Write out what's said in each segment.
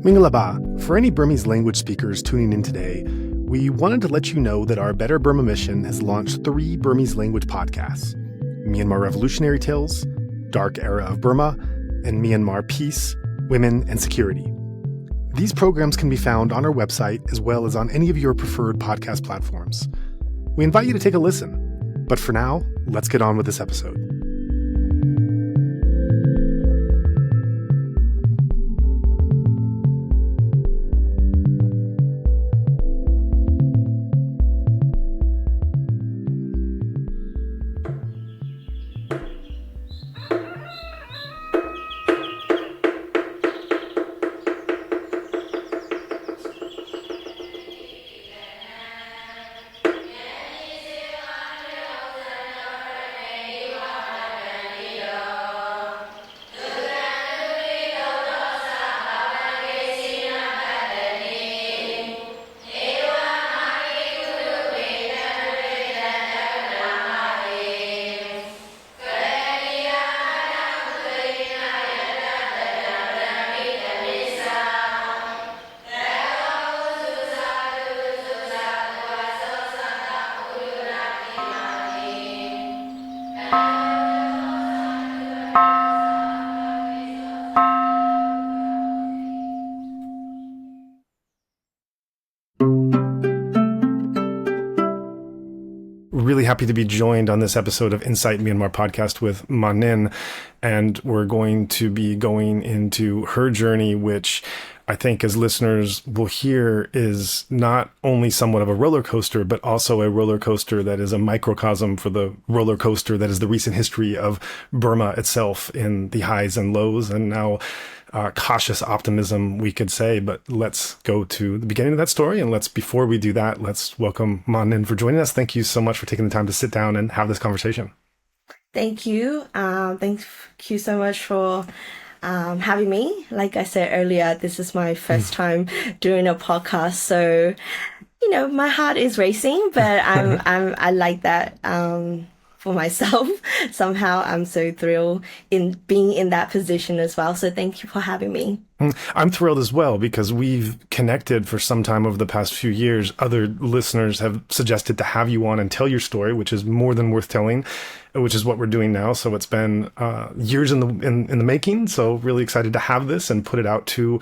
Mingalaba, for any Burmese language speakers tuning in today, we wanted to let you know that our Better Burma mission has launched 3 Burmese language podcasts: Myanmar Revolutionary Tales, Dark Era of Burma, and Myanmar Peace, Women, and Security. These programs can be found on our website as well as on any of your preferred podcast platforms. We invite you to take a listen. But for now, let's get on with this episode. Really happy to be joined on this episode of Insight Myanmar podcast with Hnin, and we're going to be going into her journey, which I think as listeners will hear is not only somewhat of a roller coaster, but also a roller coaster that is a microcosm for the roller coaster that is the recent history of Burma itself in the highs and lows, and now cautious optimism, we could say. But let's go to the beginning of that story. And before we do that, let's welcome Hnin for joining us. Thank you so much for taking the time to sit down and have this conversation. Thank you. Thank you so much for having me. Like I said earlier, this is my first time doing a podcast. So, my heart is racing, but I like that. For myself. Somehow I'm so thrilled in being in that position as well. So thank you for having me. I'm thrilled as well because we've connected for some time over the past few years. Other listeners have suggested to have you on and tell your story, which is more than worth telling, which is what we're doing now. So it's been years in the making. So really excited to have this and put it out to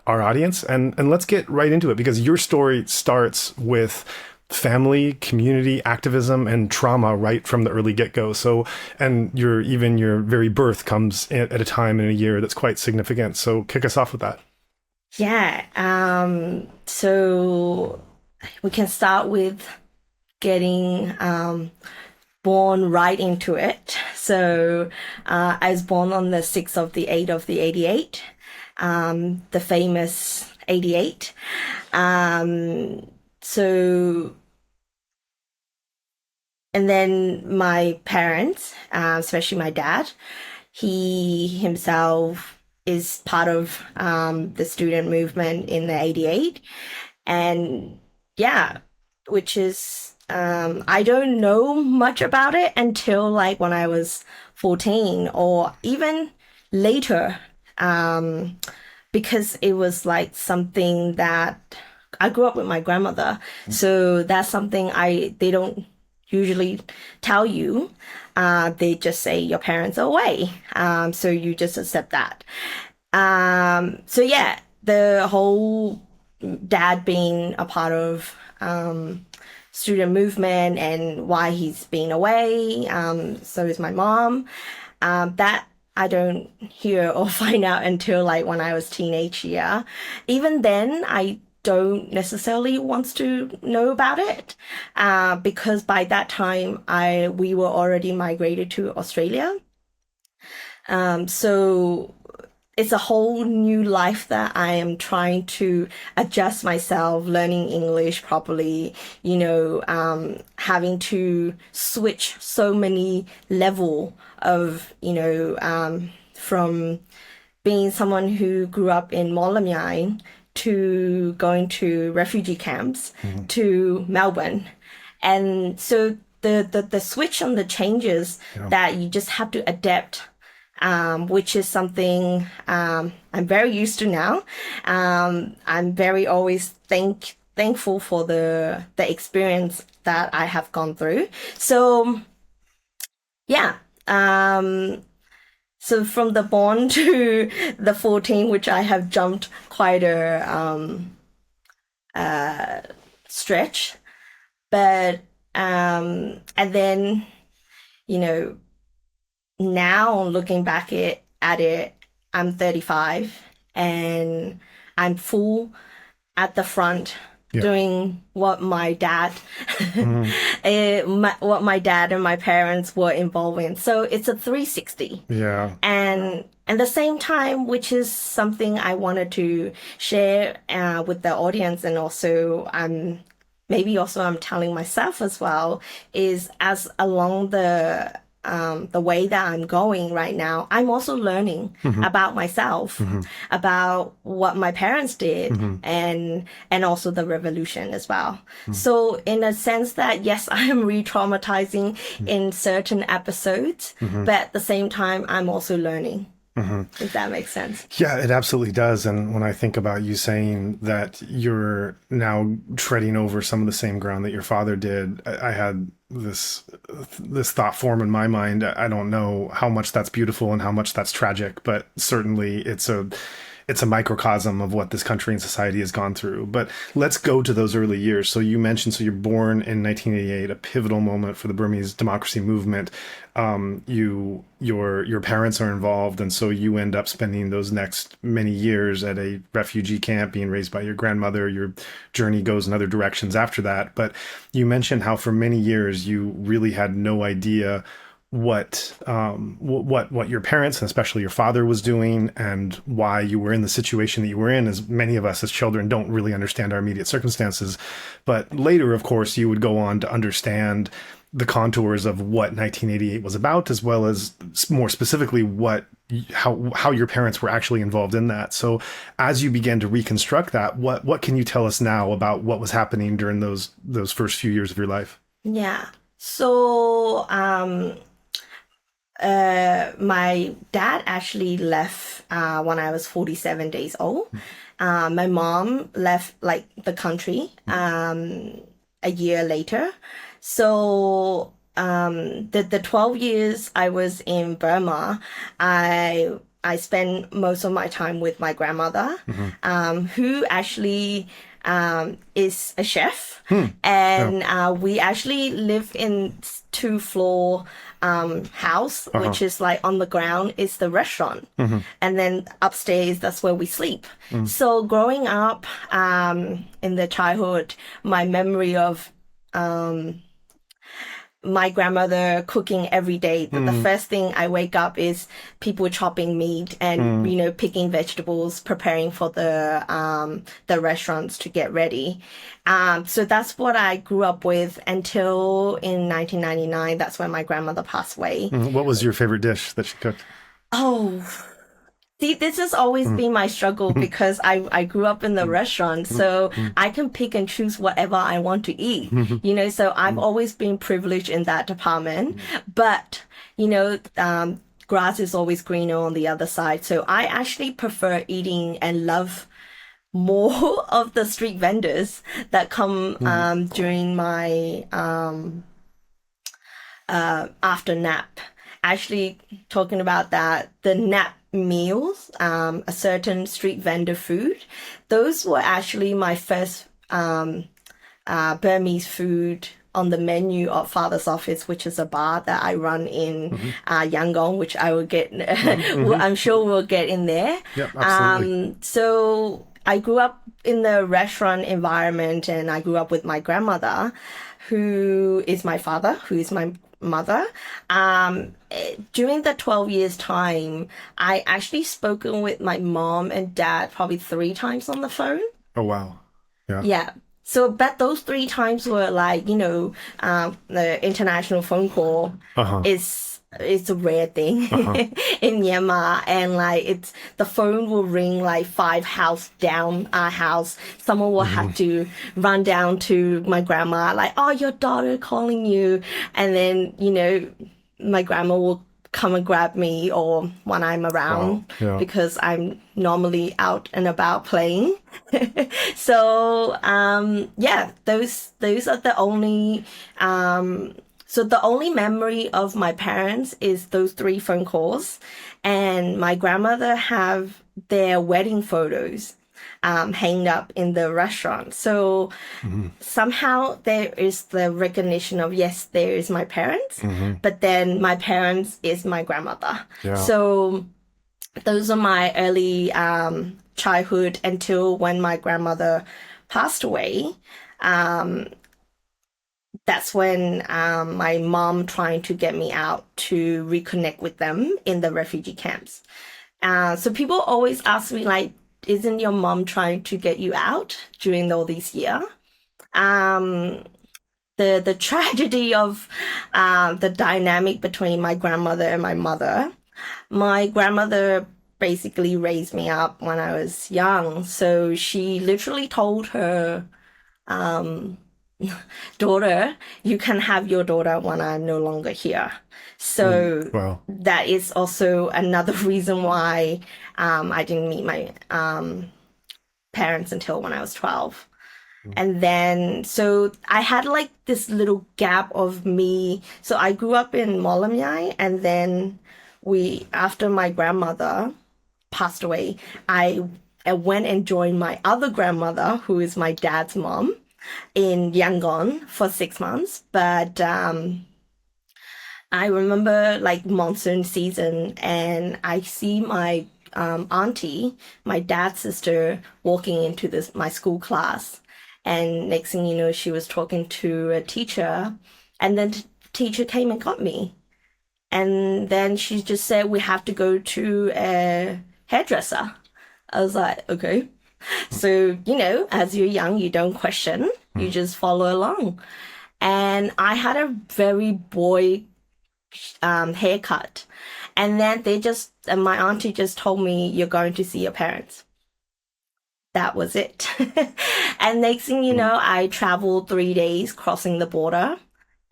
our audience. And let's get right into it because your story starts with family, community, activism, and trauma right from the early get-go. So, and your very birth comes at a time in a year that's quite significant. So kick us off with that. Yeah. So we can start with getting born right into it. So I was born on the 6th of the 8th of the 88, the famous 88. And then my parents, especially my dad, he himself is part of the student movement in the 88. And which is, I don't know much about it until like when I was 14 or even later, because it was like something that I grew up with my grandmother. So that's something they don't usually tell you. They just say your parents are away. So you just accept that. The whole dad being a part of student movement and why he's been away. So is my mom. That I don't hear or find out until like when I was teenage year. Even then, I don't necessarily want to know about it because by that time we were already migrated to Australia. So it's a whole new life that I am trying to adjust myself, learning English properly, having to switch so many level of, from being someone who grew up in Myanmar to going to refugee camps to Melbourne. And so the switch on the changes that you just have to adapt which is something I'm very used to now. I'm very always thankful for the experience that I have gone through. So yeah. So from the born to the 14, which I have jumped quite a stretch, but and then, you know, now looking back at it, I'm 35 and I'm full at the front doing what my dad what my dad and my parents were involved in. So it's a 360. Yeah. And at the same time, which is something I wanted to share with the audience, and also maybe also I'm telling myself as well, is as along the way that I'm going right now, I'm also learning about myself, about what my parents did, and also the revolution as well. So in a sense that, yes, I am re-traumatizing in certain episodes, but at the same time, I'm also learning. If that makes sense. Yeah, it absolutely does. And when I think about you saying that you're now treading over some of the same ground that your father did, I had this thought form in my mind. I don't know how much that's beautiful and how much that's tragic, but certainly it's a microcosm of what this country and society has gone through. But let's go to those early years. So you mentioned, so you're born in 1988, a pivotal moment for the Burmese democracy movement. Your parents are involved, and so you end up spending those next many years at a refugee camp, being raised by your grandmother. Your journey goes in other directions after that. But you mentioned how for many years you really had no idea what your parents, and especially your father, was doing, and why you were in the situation that you were in, as many of us as children don't really understand our immediate circumstances. But later, of course, you would go on to understand the contours of what 1988 was about, as well as more specifically how your parents were actually involved in that. So as you began to reconstruct that, what can you tell us now about what was happening during those first few years of your life? Yeah. So my dad actually left when I was 47 days old. My mom left like the country a year later. So the 12 years I was in Burma, I spent most of my time with my grandmother, who actually is a chef, and we actually live in 2-floor house, which is like on the ground is the restaurant, and then upstairs that's where we sleep. So growing up in the childhood, my memory of my grandmother cooking every day. The first thing I wake up is people chopping meat and picking vegetables, preparing for the restaurants to get ready. So that's what I grew up with until in 1999. That's when my grandmother passed away. What was your favorite dish that she cooked? Oh, see, this has always been my struggle because I grew up in the restaurant, so I can pick and choose whatever I want to eat, so I've always been privileged in that department. But, grass is always greener on the other side. So I actually prefer eating and love more of the street vendors that come during my after nap. Actually, talking about that, the nap meals, a certain street vendor food, those were actually my first Burmese food on the menu of Father's Office, which is a bar that I run in Yangon, which I will get, I'm sure we'll get in there. Yep, absolutely. So I grew up in the restaurant environment, and I grew up with my grandmother, who is my father, who is my mother. During the 12 years time, I actually spoken with my mom and dad probably 3 times on the phone. Oh, wow. Yeah. So, but those 3 times were like, the international phone call is a rare thing in Myanmar, and like the phone will ring like 5 house down our house. Someone will have to run down to my grandma, like, oh, your daughter calling you, and then my grandma will come and grab me or when I'm around because I'm normally out and about playing. So those are the only so the only memory of my parents is those 3 phone calls, and my grandmother have their wedding photos hanged up in the restaurant. So somehow there is the recognition of, yes, there is my parents, but then my parents is my grandmother. Yeah. So those are my early childhood until when my grandmother passed away. That's when my mom trying to get me out to reconnect with them in the refugee camps. So people always ask me, like, isn't your mom trying to get you out during all these years? The tragedy of the dynamic between my grandmother and my mother. My grandmother basically raised me up when I was young. So she literally told her daughter, you can have your daughter when I'm no longer here. So that is also another reason why I didn't meet my parents until when I was 12. And then, so I had like this little gap of me. So I grew up in Molamyai, and then after my grandmother passed away, I went and joined my other grandmother, who is my dad's mom, in Yangon for 6 months. But I remember like monsoon season, and I see my auntie, my dad's sister, walking into my school class. And next thing you know, she was talking to a teacher, and then the teacher came and got me. And then she just said, we have to go to a hairdresser. I was like, okay. So, as you're young, you don't question, you just follow along. And I had a very boy haircut. And then my auntie just told me, you're going to see your parents. That was it. And next thing you know, I traveled 3 days crossing the border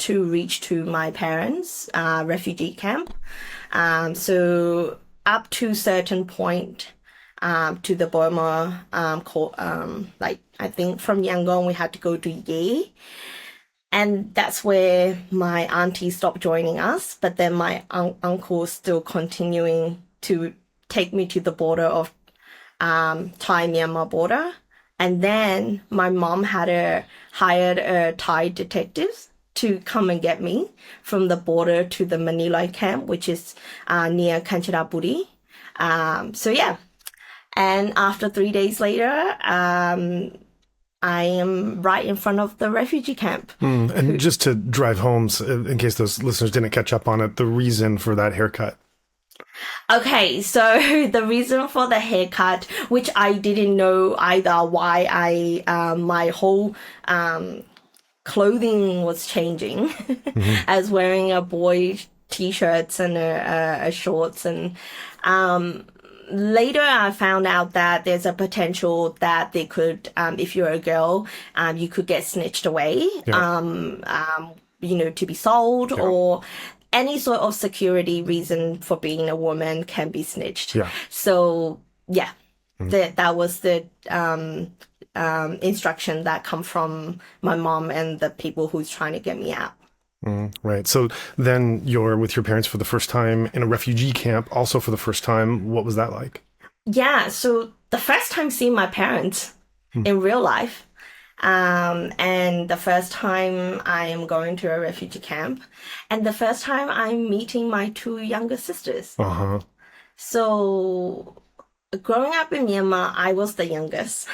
to reach to my parents' refugee camp. So up to a certain point to the Burma, like I think from Yangon, we had to go to Ye. And that's where my auntie stopped joining us. But then my uncle still continuing to take me to the border of Thai-Myanmar border. And then my mom had hired a Thai detectives to come and get me from the border to the Manila camp, which is near Kanchanaburi. And after 3 days later, I am right in front of the refugee camp. And just to drive home, in case those listeners didn't catch up on it, the reason for that haircut. Okay, so the reason for the haircut, which I didn't know either why my whole clothing was changing. I was wearing a boy t-shirts and a shorts, and later I found out that there's a potential that they could, if you're a girl, you could get snitched away, to be sold or any sort of security reason for being a woman can be snitched. Yeah. So that was the instruction that come from my mom and the people who's trying to get me out. Right. So then you're with your parents for the first time in a refugee camp, also for the first time. What was that like? Yeah. So the first time seeing my parents in real life, and the first time I am going to a refugee camp, and the first time I'm meeting my 2 younger sisters. So growing up in Myanmar, I was the youngest.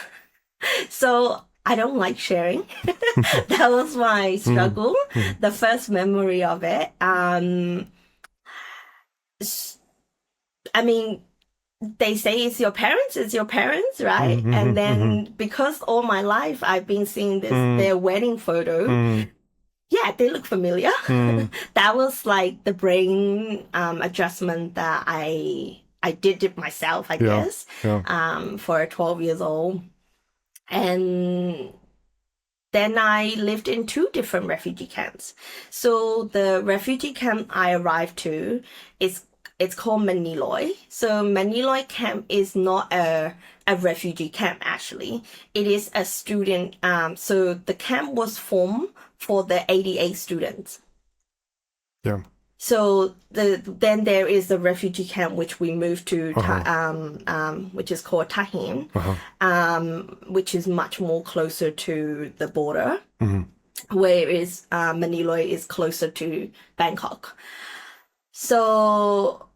So I don't like sharing. That was my struggle, the first memory of it. I mean, they say it's your parents, right? And then because all my life I've been seeing their wedding photo, they look familiar. That was like the brain adjustment that I did it myself, I guess, for a 12 years old. And then I lived in two different refugee camps. So the refugee camp I arrived to it's called Maniloy. So Maniloy camp is not a refugee camp actually. It is a student so the camp was formed for the 88 students. Yeah. So then there is the refugee camp which we moved to, which is called Hnin, which is much more closer to the border, whereas Maniloy is closer to Bangkok. So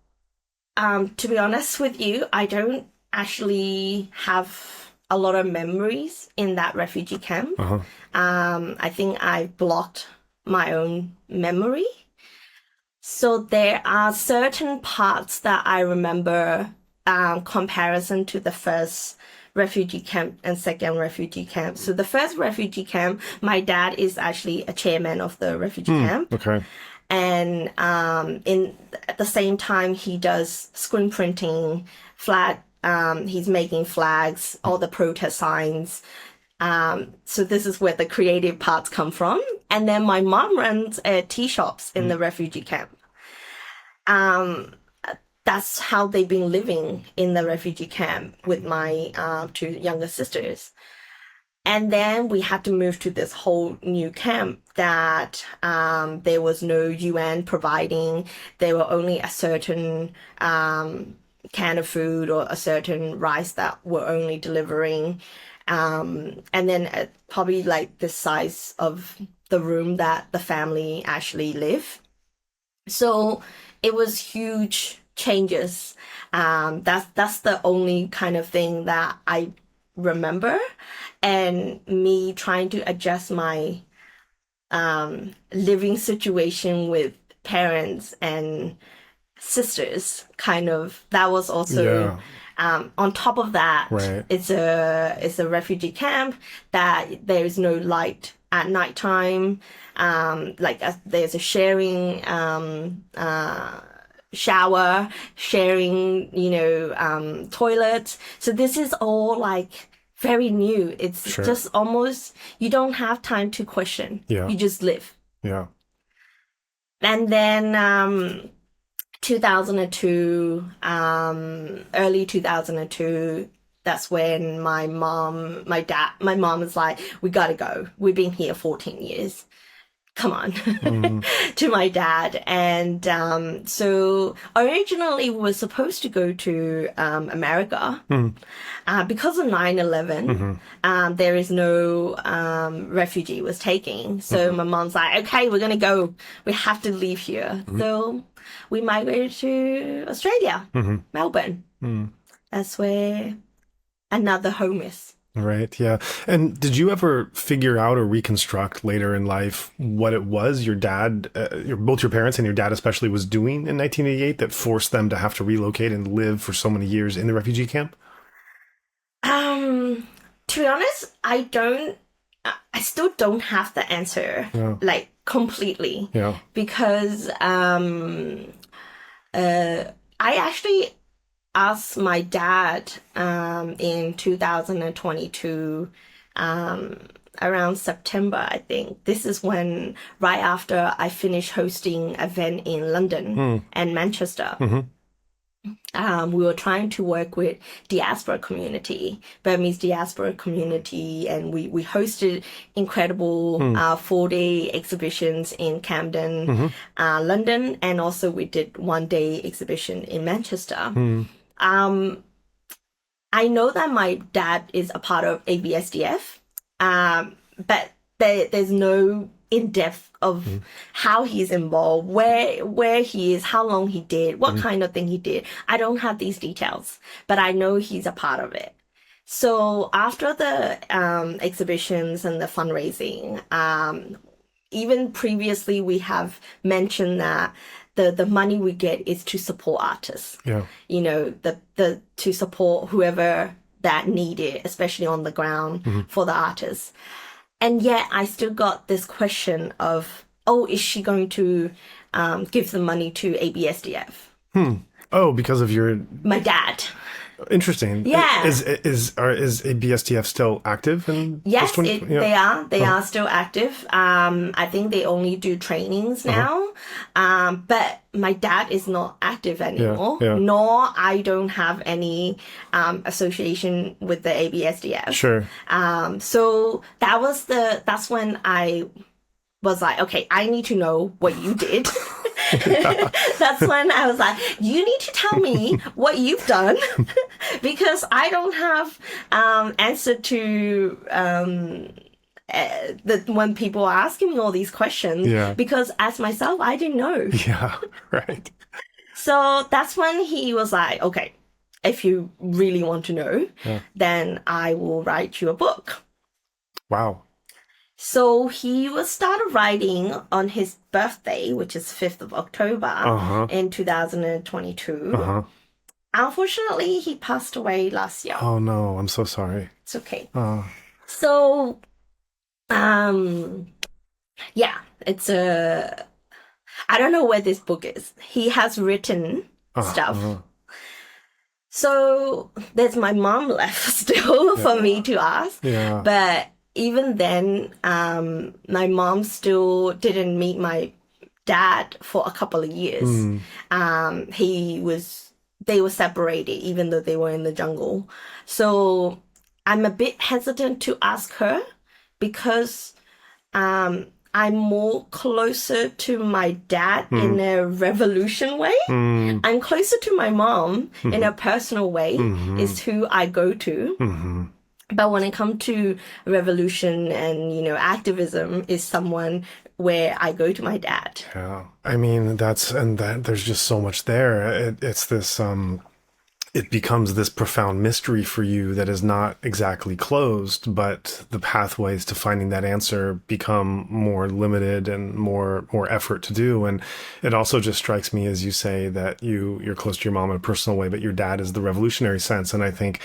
to be honest with you, I don't actually have a lot of memories in that refugee camp. I think I blocked my own memory. So there are certain parts that I remember comparison to the first refugee camp and second refugee camp. So the first refugee camp, my dad is actually a chairman of the refugee camp. Okay. And at the same time, he does screen printing, he's making flags, all the protest signs. So this is where the creative parts come from. And then my mom runs tea shops in the refugee camp. That's how they've been living in the refugee camp with my two younger sisters. And then we had to move to this whole new camp that there was no UN providing. There were only a certain can of food or a certain rice that were only delivering. And then probably like the size of the room that the family actually live. So it was huge changes. That's the only kind of thing that I remember, and me trying to adjust my living situation with parents and sisters. Kind of that was also. On top of that, it's a refugee camp that there is no light at nighttime. There's a sharing shower, sharing, toilets. So this is all like very new. It's just almost, you don't have time to question. You just live. Yeah. And then 2002, early 2002, that's when my mom was like, we gotta go. We've been here 14 years. Come on, to my dad. And so originally we were supposed to go to America. Because of 9/11, there is no refugee was taking. So my mom's like, okay, we're going to go. We have to leave here. So we migrated to Australia, Melbourne. That's where another home is. Right. Yeah. And did you ever figure out or reconstruct later in life what it was your dad, both your parents and your dad especially, was doing in 1988 that forced them to have to relocate and live for so many years in the refugee camp? To be honest, I still don't have the answer, like completely. Yeah. Because I actually asked my dad in 2022, around September, I think. This is when, right after I finished hosting an event in London and Manchester. We were trying to work with diaspora community, Burmese diaspora community, and we hosted incredible 4-day exhibitions in Camden, London, and also we did 1-day exhibition in Manchester. I know that my dad is a part of ABSDF, but there's no in-depth of how he's involved, where he is, how long he did, what kind of thing he did. I don't have these details, but I know he's a part of it. So after the exhibitions and the fundraising, even previously we have mentioned that the money we get is to support artists. Yeah. You know, to support whoever that needed, especially on the ground for the artists. And yet I still got this question of, is she going to give the money to ABSDF? Oh, because of my dad. Interesting. Yeah. Is a BSTF still active in Yes, post-20? Yeah. they are. They are still active. I think they only do trainings now. But my dad is not active anymore, yeah. nor I don't have any association with the ABSDF. Sure. So that's when I was like, okay, I need to know what you did. That's when I was like, you need to tell me what you've done because I don't have answer to when people are asking me all these questions. Yeah. Because as myself, I didn't know. Yeah, right. So that's when he was like, okay, if you really want to know, then I will write you a book. Wow. So he started writing on his birthday, which is 5th of October in 2022. Unfortunately, he passed away last year. Oh no, I'm so sorry. It's okay. So, yeah, it's I don't know where this book is. He has written stuff. So there's my mom left still for me to ask. Yeah. But even then, my mom still didn't meet my dad for a couple of years. They were separated, even though they were in the jungle. So I'm a bit hesitant to ask her because I'm more closer to my dad in a revolution way. I'm closer to my mom in a personal way, is who I go to. But when it comes to revolution and, activism is someone where I go to my dad. Yeah. I mean, there's just so much there. It's this, it becomes this profound mystery for you that is not exactly closed, but the pathways to finding that answer become more limited and more effort to do. And it also just strikes me, as you say, that you're close to your mom in a personal way, but your dad is the revolutionary sense. And I think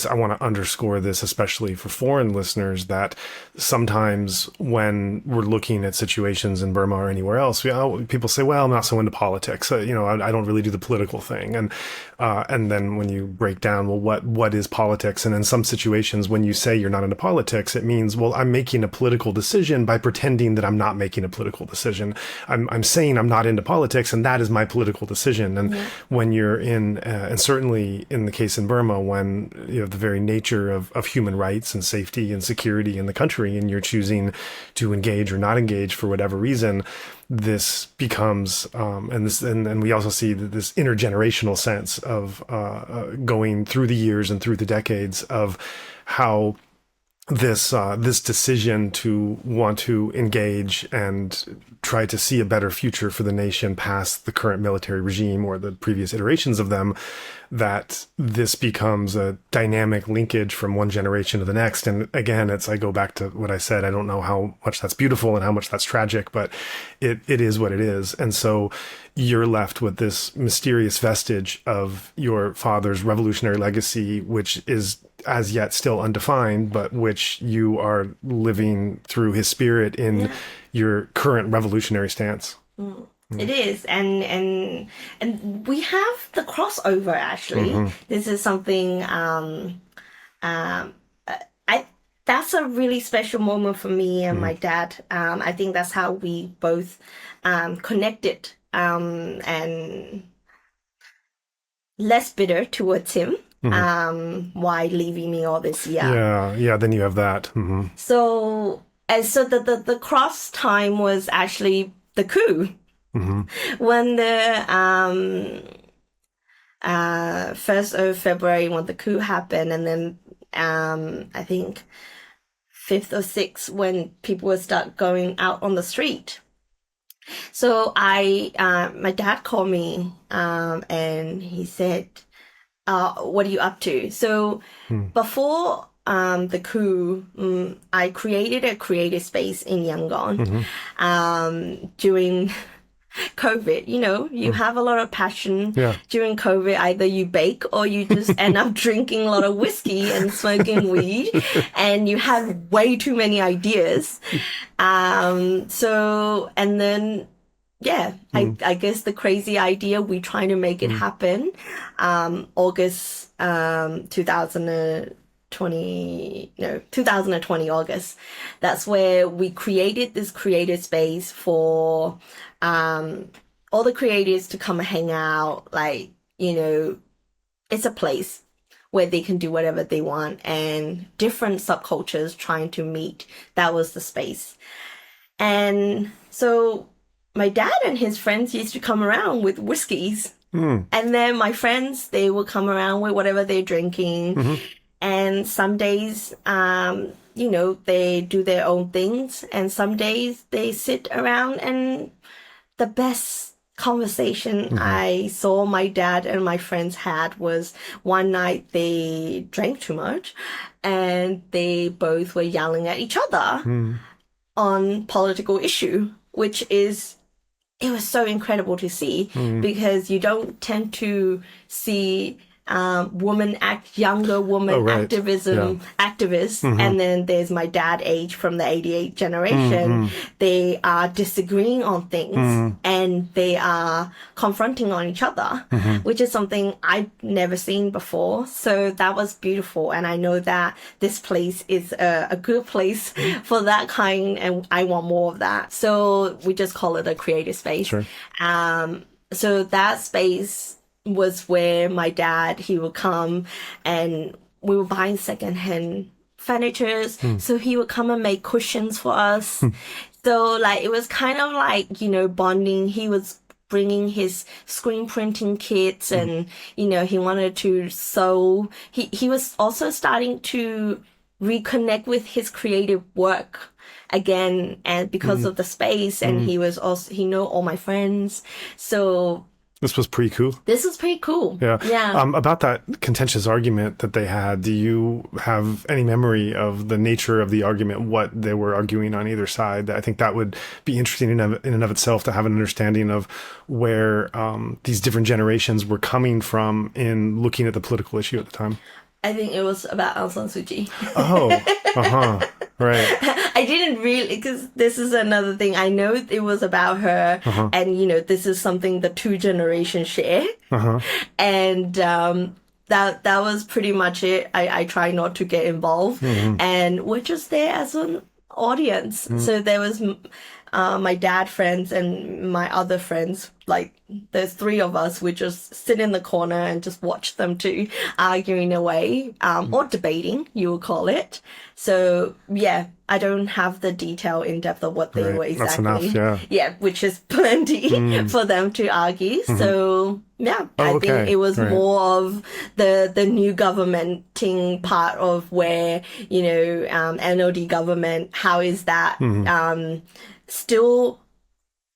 I want to underscore this, especially for foreign listeners, that sometimes when we're looking at situations in Burma or anywhere else, people say, well, I'm not so into politics. I don't really do the political thing. And then when you break down, well, what is politics? And in some situations, when you say you're not into politics, it means, well, I'm making a political decision by pretending that I'm not making a political decision. I'm saying I'm not into politics, and that is my political decision. And when you're and certainly in the case in Burma, when the very nature of human rights and safety and security in the country, and you're choosing to engage or not engage for whatever reason, this becomes and we also see this intergenerational sense of going through the years and through the decades of how this decision to want to engage and try to see a better future for the nation past the current military regime or the previous iterations of them, that this becomes a dynamic linkage from one generation to the next. And again, I go back to what I said. I don't know how much that's beautiful and how much that's tragic, but it is what it is. And so you're left with this mysterious vestige of your father's revolutionary legacy, which is as yet still undefined, but which you are living through his spirit in your current revolutionary stance. It is, and we have the crossover. Actually, this is something. That's a really special moment for me and my dad. I think that's how we both connected, and less bitter towards him. Why leaving me all this year? Yeah. Then you have that. So the cross time was actually the coup. When the 1st of February, when the coup happened, and then I think 5th or 6th when people would start going out on the street. So my dad called me and he said, what are you up to? So before the coup, I created a creative space in Yangon during COVID. You have a lot of passion during COVID. Either you bake or you just end up drinking a lot of whiskey and smoking weed, and you have way too many ideas. And then I guess the crazy idea, we trying to make it happen. August 2020 August. That's where we created this creative space for all the creators to come and hang out. Like, it's a place where they can do whatever they want, and different subcultures trying to meet. That was the space. And so my dad and his friends used to come around with whiskeys. And then my friends, they would come around with whatever they're drinking. And some days, they do their own things. And some days they sit around, and the best conversation I saw my dad and my friends had was one night they drank too much and they both were yelling at each other on political issue, it was so incredible to see because you don't tend to see younger woman activists. And then there's my dad age from the 88 generation. They are disagreeing on things and they are confronting on each other, which is something I've never seen before. So that was beautiful. And I know that this place is a good place for that kind, and I want more of that. So we just call it a creative space. Sure. So that space was where my dad, he would come, and we were buying secondhand furnitures. So he would come and make cushions for us. So it was kind of like, bonding. He was bringing his screen printing kits and, he wanted to sew. He was also starting to reconnect with his creative work again, and because of the space, and he know all my friends. So this was pre-coup? This was pretty cool. Yeah. About that contentious argument that they had, do you have any memory of the nature of the argument, what they were arguing on either side? I think that would be interesting in and of itself, to have an understanding of where these different generations were coming from in looking at the political issue at the time. I think it was about Aung San Suu Kyi. Right. I didn't really, because this is another thing. I know it was about her, and this is something the two generations share, and that was pretty much it. I try not to get involved, and we're just there as an audience. So there was my dad friends and my other friends, there's three of us. We just sit in the corner and just watch them two arguing away, or debating, you would call it. So I don't have the detail in depth of what they were exactly. That's enough, which is plenty for them to argue. So I think it was more of the new governmenting part of where, NLD government, how is that still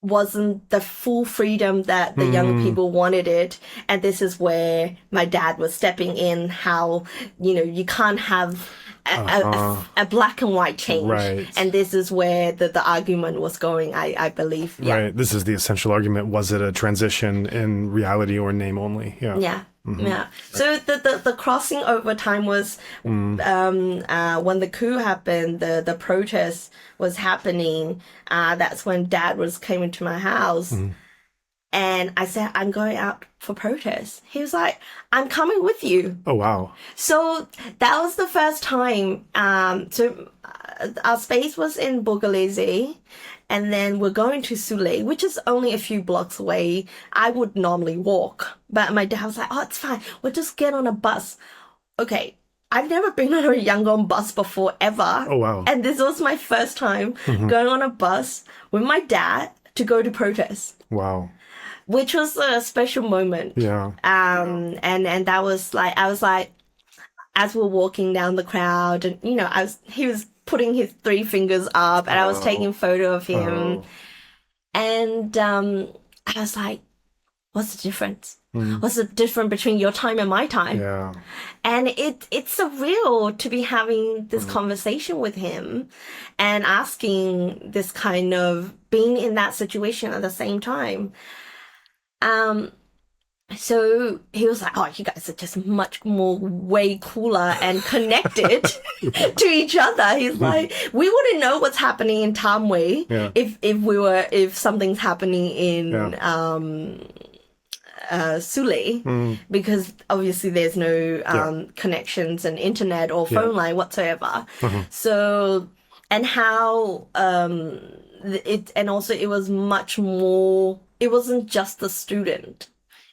wasn't the full freedom that the young people wanted it. And this is where my dad was stepping in, how, you can't have a black and white change. Right. And this is where the argument was going, I believe. Right. This is the essential argument. Was it a transition in reality or name only? Yeah. So the crossing over time was when the coup happened, the protest was happening. That's when Dad came into my house, and I said, I'm going out for protest. He was like, I'm coming with you. Oh wow! So that was the first time. So our space was in Bougainville. And then we're going to Soulé, which is only a few blocks away. I would normally walk, but my dad was like, oh, it's fine. We'll just get on a bus. Okay. I've never been on a Yangon bus before, ever. Oh, wow. And this was my first time going on a bus with my dad to go to protest. Wow. Which was a special moment. Yeah. And that was I was like, as we're walking down the crowd, and, he was putting his 3 fingers up, and I was taking a photo of him. And I was like, what's the difference? What's the difference between your time and my time? Yeah. And it's surreal to be having this conversation with him and asking this kind of, being in that situation at the same time. So he was like, "Oh, you guys are just much more way cooler and connected to each other." He's like, "We wouldn't know what's happening in Tamwe Yeah. if something's happening in Yeah. Sule, because obviously there's no connections and internet or phone line whatsoever." So, and how and also it was much more. It wasn't just the student.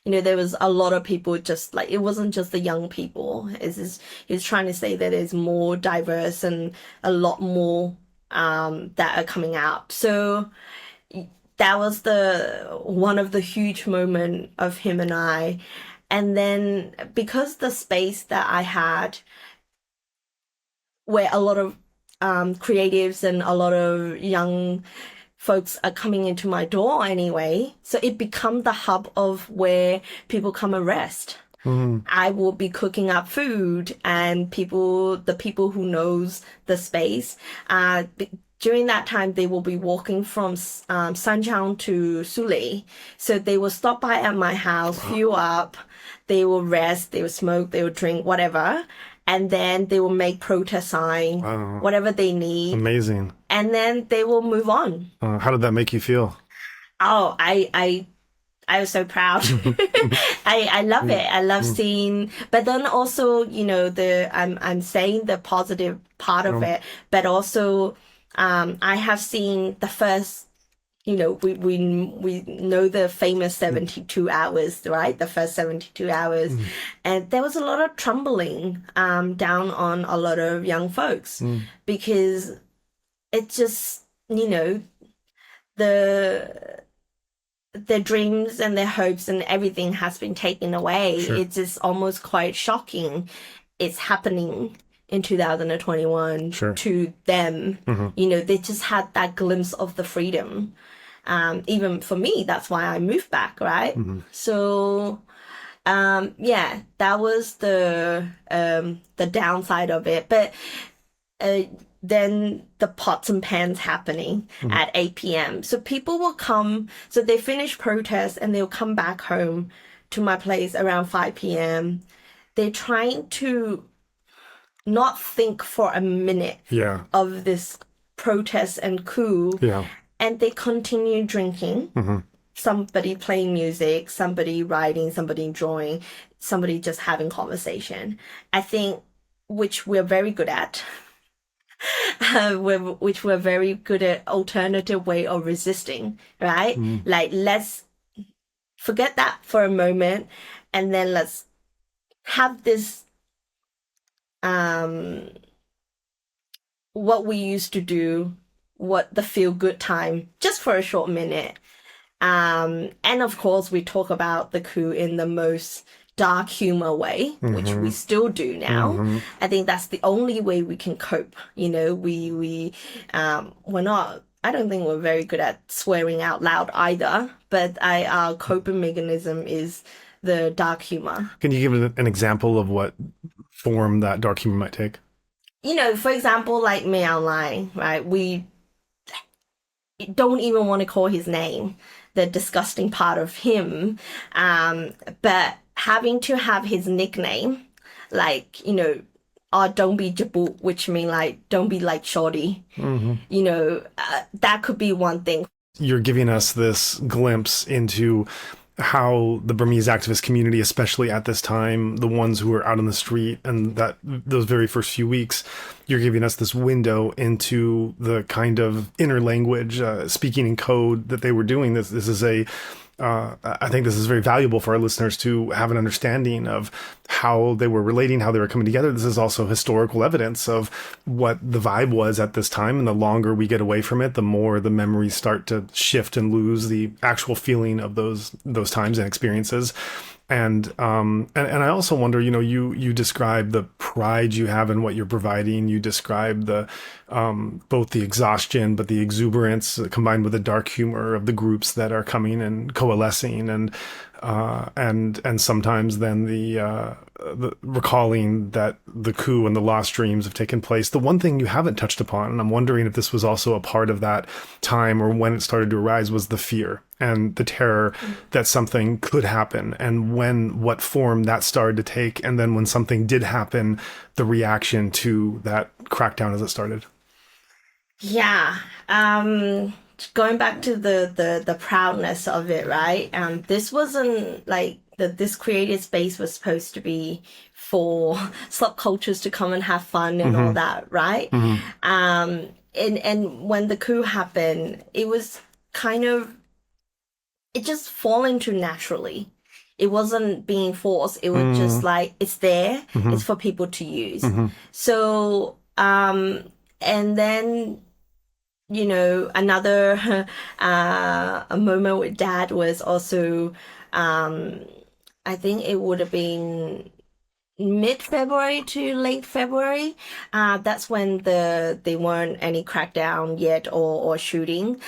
There was a lot of people, just like, it wasn't just the young people. He's trying to say that it's more diverse and a lot more that are coming out. So that was one of the huge moment of him and I. And then because the space that I had, where a lot of creatives and a lot of young folks are coming into my door anyway, so it become the hub of where people come and rest. I will be cooking up food, and the people who knows the space, during that time, they will be walking from Sanjiang to Sule. So they will stop by at my house, fuel up, they will rest, they will smoke, they will drink, whatever. And then they will make protest sign, whatever they need. Amazing. And then they will move on. How did that make you feel? Oh, I was so proud. I love it. I love seeing, but then also, I'm saying the positive part of it, but also, I have seen the first, we know the famous 72 hours, right? The first 72 hours. And there was a lot of trembling, down on a lot of young folks, because it just, their dreams and their hopes and everything has been taken away. Sure. It's just almost quite shocking. It's happening in 2021 to them. They just had that glimpse of the freedom. Even for me, that's why I moved back, right? So, that was the downside of it. But then the pots and pans happening at 8 p.m. So people will come, so they finish protest and they'll come back home to my place around 5 p.m. They're trying to not think for a minute of this protest and coup. And they continue drinking. Somebody playing music, somebody writing, somebody drawing, somebody just having conversation. I think, which we're very good at. Which we're very good at alternative way of resisting, right? Like, let's forget that for a moment, and then let's have this what we used to do, what the feel good time, just for a short minute. And of course we talk about the coup in the most dark humor way, which we still do now. I think that's the only way we can cope. We're not, I don't think we're very good at swearing out loud either, but our coping mechanism is the dark humor. Can you give an example of what form that dark humor might take? For example, like Meow Line, right? We don't even want to call his name, the disgusting part of him. But having to have his nickname, like, don't be Jabut, which mean like, don't be like Shorty. That could be one thing. You're giving us this glimpse into how the Burmese activist community, especially at this time, the ones who are out on the street, and that those very first few weeks, you're giving us this window into the kind of inner language, speaking in code that they were doing. This is I think this is very valuable for our listeners to have an understanding of how they were relating, how they were coming together. This is also historical evidence of what the vibe was at this time. And the longer we get away from it, the more the memories start to shift and lose the actual feeling of those times and experiences. And I also wonder, you describe the pride you have in what you're providing. You describe the both the exhaustion, but the exuberance combined with the dark humor of the groups that are coming and coalescing, and sometimes then the recalling that the coup and the lost dreams have taken place. The one thing you haven't touched upon, and I'm wondering if this was also a part of that time or when it started to arise, was the fear and the terror that something could happen, and what form that started to take, and then when something did happen, the reaction to that crackdown as it started. Yeah. Going back to the proudness of it, right? This wasn't like this creative space was supposed to be for subcultures to come and have fun and all that, right? And when the coup happened, it was kind of, it just fall into naturally. It wasn't being forced. It was just like, it's there. It's for people to use. So, and then, another a moment with Dad was also, I think it would have been mid-February to late February. That's when there weren't any crackdown yet or shooting.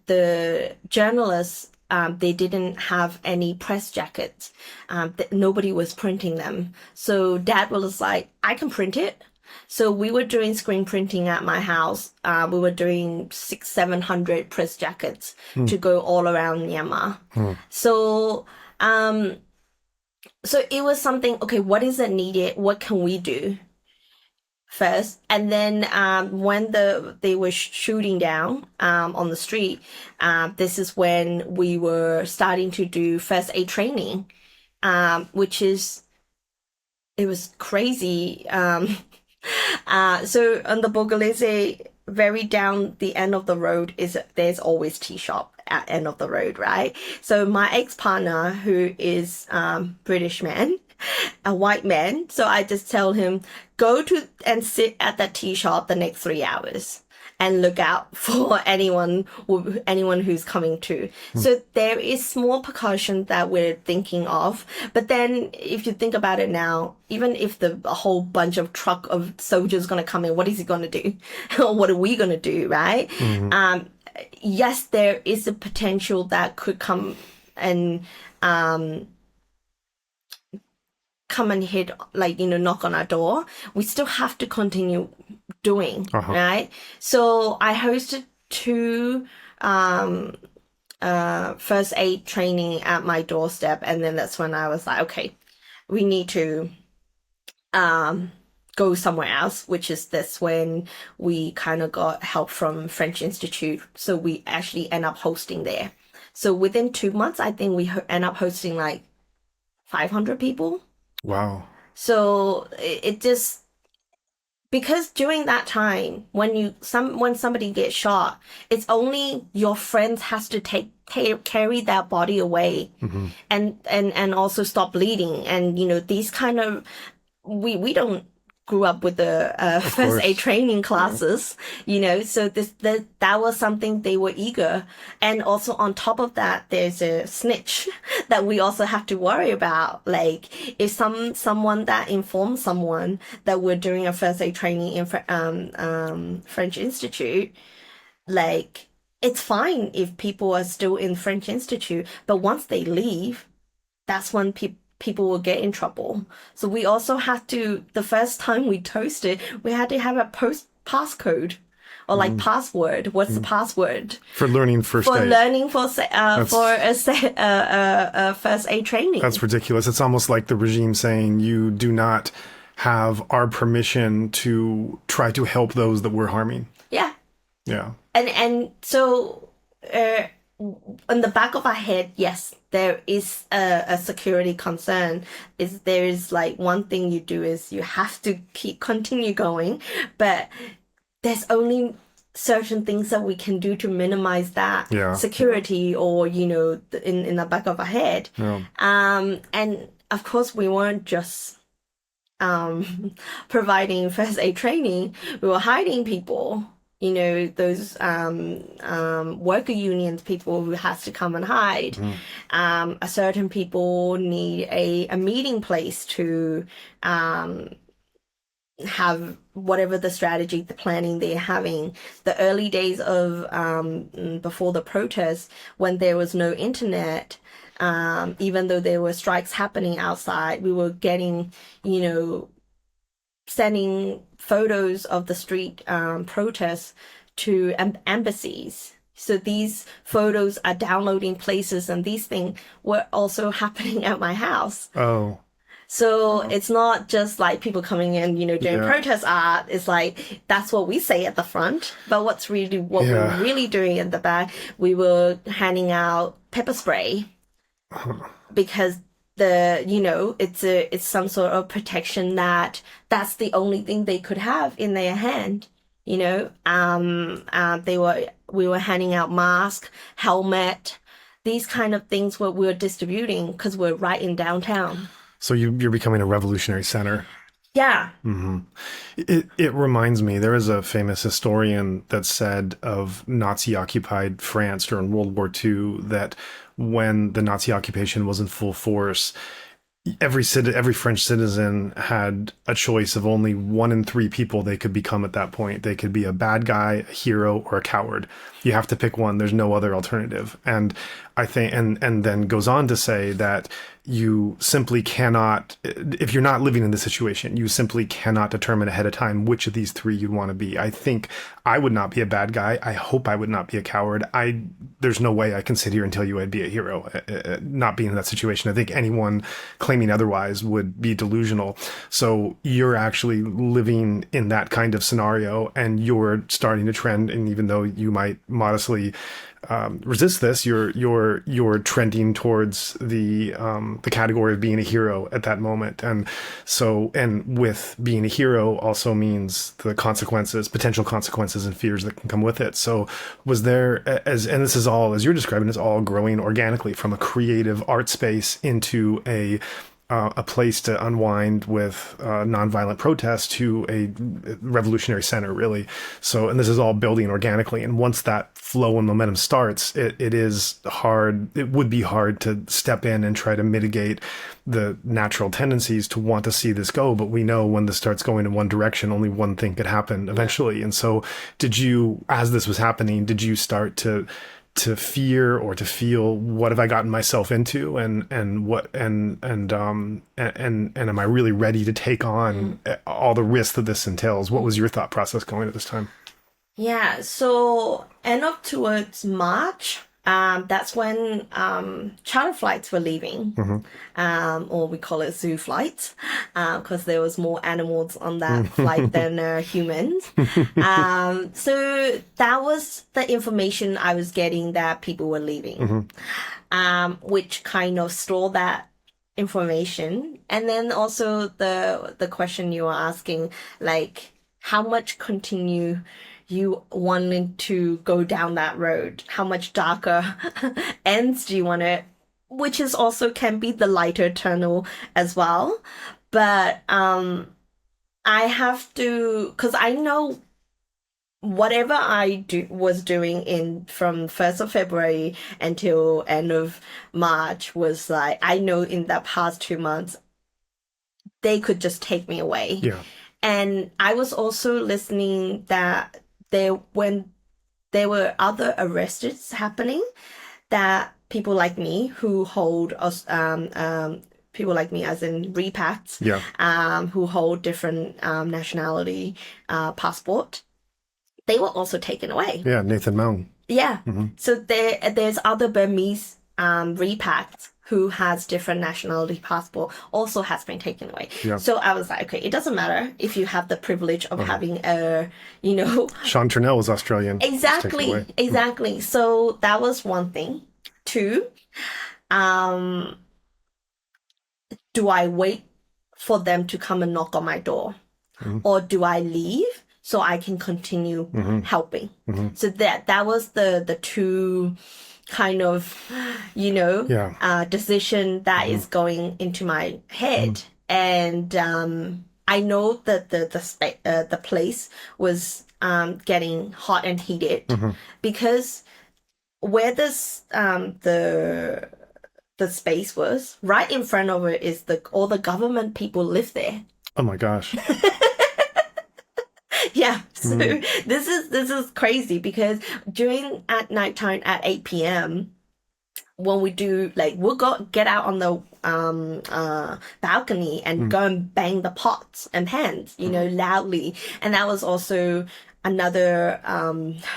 The journalists, they didn't have any press jackets. Nobody was printing them. So Dad was like, I can print it. So we were doing screen printing at my house. We were doing 600-700 press jackets to go all around Myanmar. So it was something, okay, what is it needed? What can we do first? And then when they were shooting down on the street, this is when we were starting to do first aid training, which is, it was crazy. So on the Bogolese, very down the end of the road there's always tea shop at end of the road, right? So my ex-partner, who is British man, a white man, so I just tell him, go to and sit at that tea shop the next 3 hours and look out for anyone who's coming to. So there is small precaution that we're thinking of. But then if you think about it now, even if a whole bunch of truck of soldiers going to come in, what is he going to do? Or what are we going to do, right? Yes, there is a potential that could come and hit, knock on our door. We still have to continue doing, right? So I hosted 2 first aid training at my doorstep, and then that's when I was like, okay, we need to go somewhere else, which is this when we kind of got help from French Institute. So we actually end up hosting there. So within 2 months, I think we end up hosting like 500 people. Wow. So it just, because during that time, when somebody gets shot, it's only your friends has to carry that body away and also stop bleeding. And, these kind of, we don't grew up with the first aid training classes, so that was something they were eager. And also on top of that, there's a snitch that we also have to worry about. Like if someone that informs someone that we're doing a first aid training in French Institute, like it's fine if people are still in French Institute, but once they leave, that's when people will get in trouble. So we also had to, the first time we toasted, we had to have a passcode or like password. What's the password? For learning first aid. For learning for first aid training. That's ridiculous. It's almost like the regime saying you do not have our permission to try to help those that we're harming. Yeah. Yeah. And so on the back of our head, yes, there is a security concern. There is like one thing you do is you have to continue going, but there's only certain things that we can do to minimize that security, or in the back of our head. And of course we weren't just providing first aid training. We were hiding people. those worker unions, people who has to come and hide. A certain people need a meeting place to have whatever the strategy, the planning they're having. The early days of before the protests, when there was no internet, even though there were strikes happening outside, we were getting, sending photos of the street protests to embassies. So these photos are downloading places, and these things were also happening at my house. Oh. So it's not just like people coming in, doing protest art. It's like, that's what we say at the front. But what we're really doing at the back, we were handing out pepper spray because it's some sort of protection that's the only thing they could have in their hand. We were handing out mask, helmet, these kind of things we were distributing because we're right in downtown. So you're becoming a revolutionary center. Yeah. Mm-hmm. It reminds me, there is a famous historian that said of Nazi-occupied France during World War II that when the Nazi occupation was in full force, every French citizen had a choice of only 1 in 3 people they could become at that point. They could be a bad guy, a hero, or a coward. You have to pick one. There's no other alternative. And I think, and then goes on to say that you simply cannot, if you're not living in this situation, you simply cannot determine ahead of time which of these 3 you'd want to be. I think I would not be a bad guy. I hope I would not be a coward. There's no way I can sit here and tell you I'd be a hero, not being in that situation. I think anyone claiming otherwise would be delusional. So you're actually living in that kind of scenario, and you're starting to trend. And even though you might modestly resist this, you're trending towards the category of being a hero at that moment. And with being a hero also means the potential consequences and fears that can come with it. So was there, and this is all, as you're describing, it's all growing organically from a creative art space into a place to unwind with nonviolent protest to a revolutionary center, really. So, and this is all building organically. And once that flow and momentum starts, it is hard. It would be hard to step in and try to mitigate the natural tendencies to want to see this go. But we know when this starts going in one direction, only one thing could happen eventually. And so did you, as this was happening, did you start to fear or to feel, what have I gotten myself into, and am I really ready to take on all the risks that this entails? What was your thought process going at this time? Yeah, so end up towards March, that's when charter flights were leaving, or we call it zoo flights, because there was more animals on that flight than humans. So that was the information I was getting, that people were leaving, which kind of stole that information. And then also the question you were asking, like, how much continue you wanted to go down that road? How much darker ends do you want to, which is also can be the lighter tunnel as well. But I have to, because I know whatever I was doing from 1st of February until end of March was like, I know in the past 2 months, they could just take me away. Yeah. And I was also listening that when there were other arrests happening, that people like me who hold us, people like me as in repacts, who hold different nationality passport, they were also taken away. Yeah, Nathan Mount. Yeah. So there's other Burmese repacts who has different nationality passport also has been taken away. Yeah. So I was like, okay, it doesn't matter if you have the privilege of having Sean Turnell was Australian. Exactly. So that was one thing. 2, do I wait for them to come and knock on my door? Or do I leave so I can continue helping? So that was the 2 kind of, decision that is going into my head. And I know that the place was getting hot and heated because where the space was, right in front of it is all the government people live there. Oh my gosh. Yeah, so this is crazy because during at nighttime at 8 p.m. when we do we'll get out on the balcony and go and bang the pots and pans, loudly, and that was also another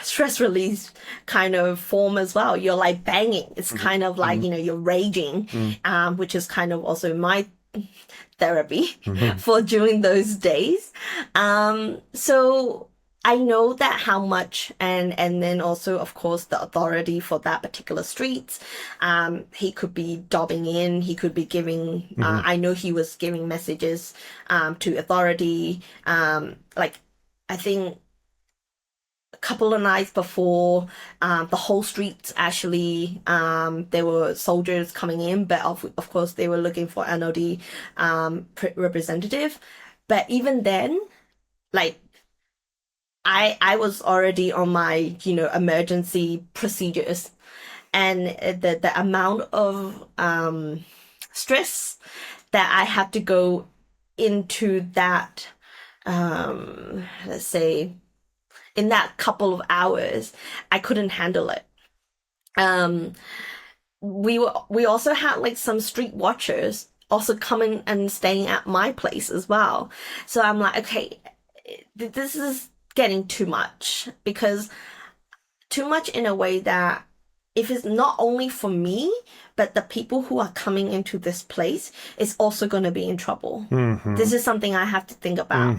stress release kind of form as well. You're like banging. It's kind of like you're raging, which is kind of also my therapy for during those days. So I know that how much, and then also of course the authority for that particular street. He could be dobbing in. He could be giving. I know he was giving messages to authority. I think a couple of nights before, the whole streets actually, there were soldiers coming in, but of course they were looking for NOD representative. But even then, I was already on my emergency procedures, and the amount of stress that I had to go into that, let's say, in that couple of hours, I couldn't handle it. We also had some street watchers also coming and staying at my place as well. So I'm like, okay, this is getting too much, because too much in a way that if it's not only for me, but the people who are coming into this place is also going to be in trouble. This is something I have to think about.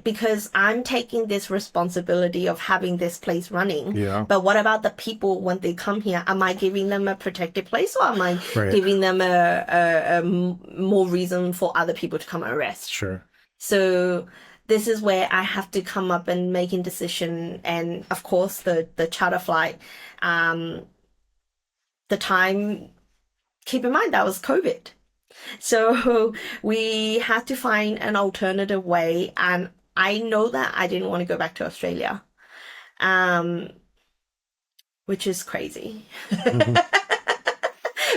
Because I'm taking this responsibility of having this place running. Yeah. But what about the people when they come here? Am I giving them a protected place, or am I Right. giving them a more reason for other people to come and arrest? Sure. So this is where I have to come up and making decision. And of course, the charter flight, the time, keep in mind that was COVID. So we had to find an alternative way. And I know that I didn't want to go back to Australia, which is crazy.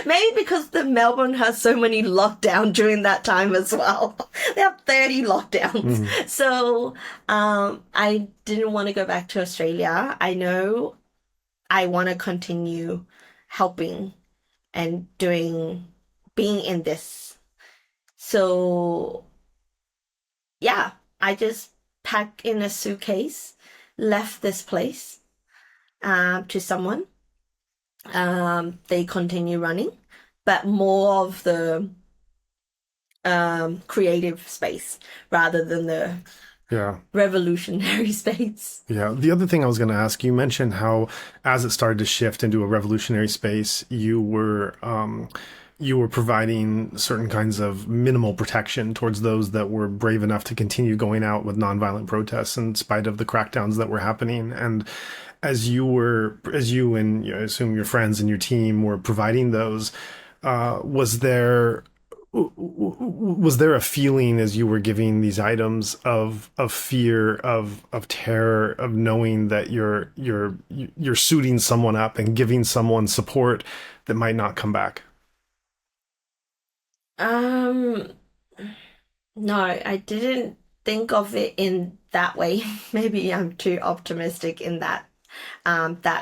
Maybe because the Melbourne has so many lockdowns during that time as well. They have 30 lockdowns. So I didn't want to go back to Australia. I know I want to continue helping and being in this. So yeah, I just packed in a suitcase, left this place to someone. They continue running, but more of the creative space rather than the revolutionary space. Yeah. The other thing I was going to ask, you mentioned how as it started to shift into a revolutionary space, you were providing certain kinds of minimal protection towards those that were brave enough to continue going out with nonviolent protests in spite of the crackdowns that were happening. And as you and I assume your friends and your team were providing those, was there a feeling as you were giving these items of fear, of terror, of knowing that you're suiting someone up and giving someone support that might not come back? No, I didn't think of it in that way. Maybe I'm too optimistic in that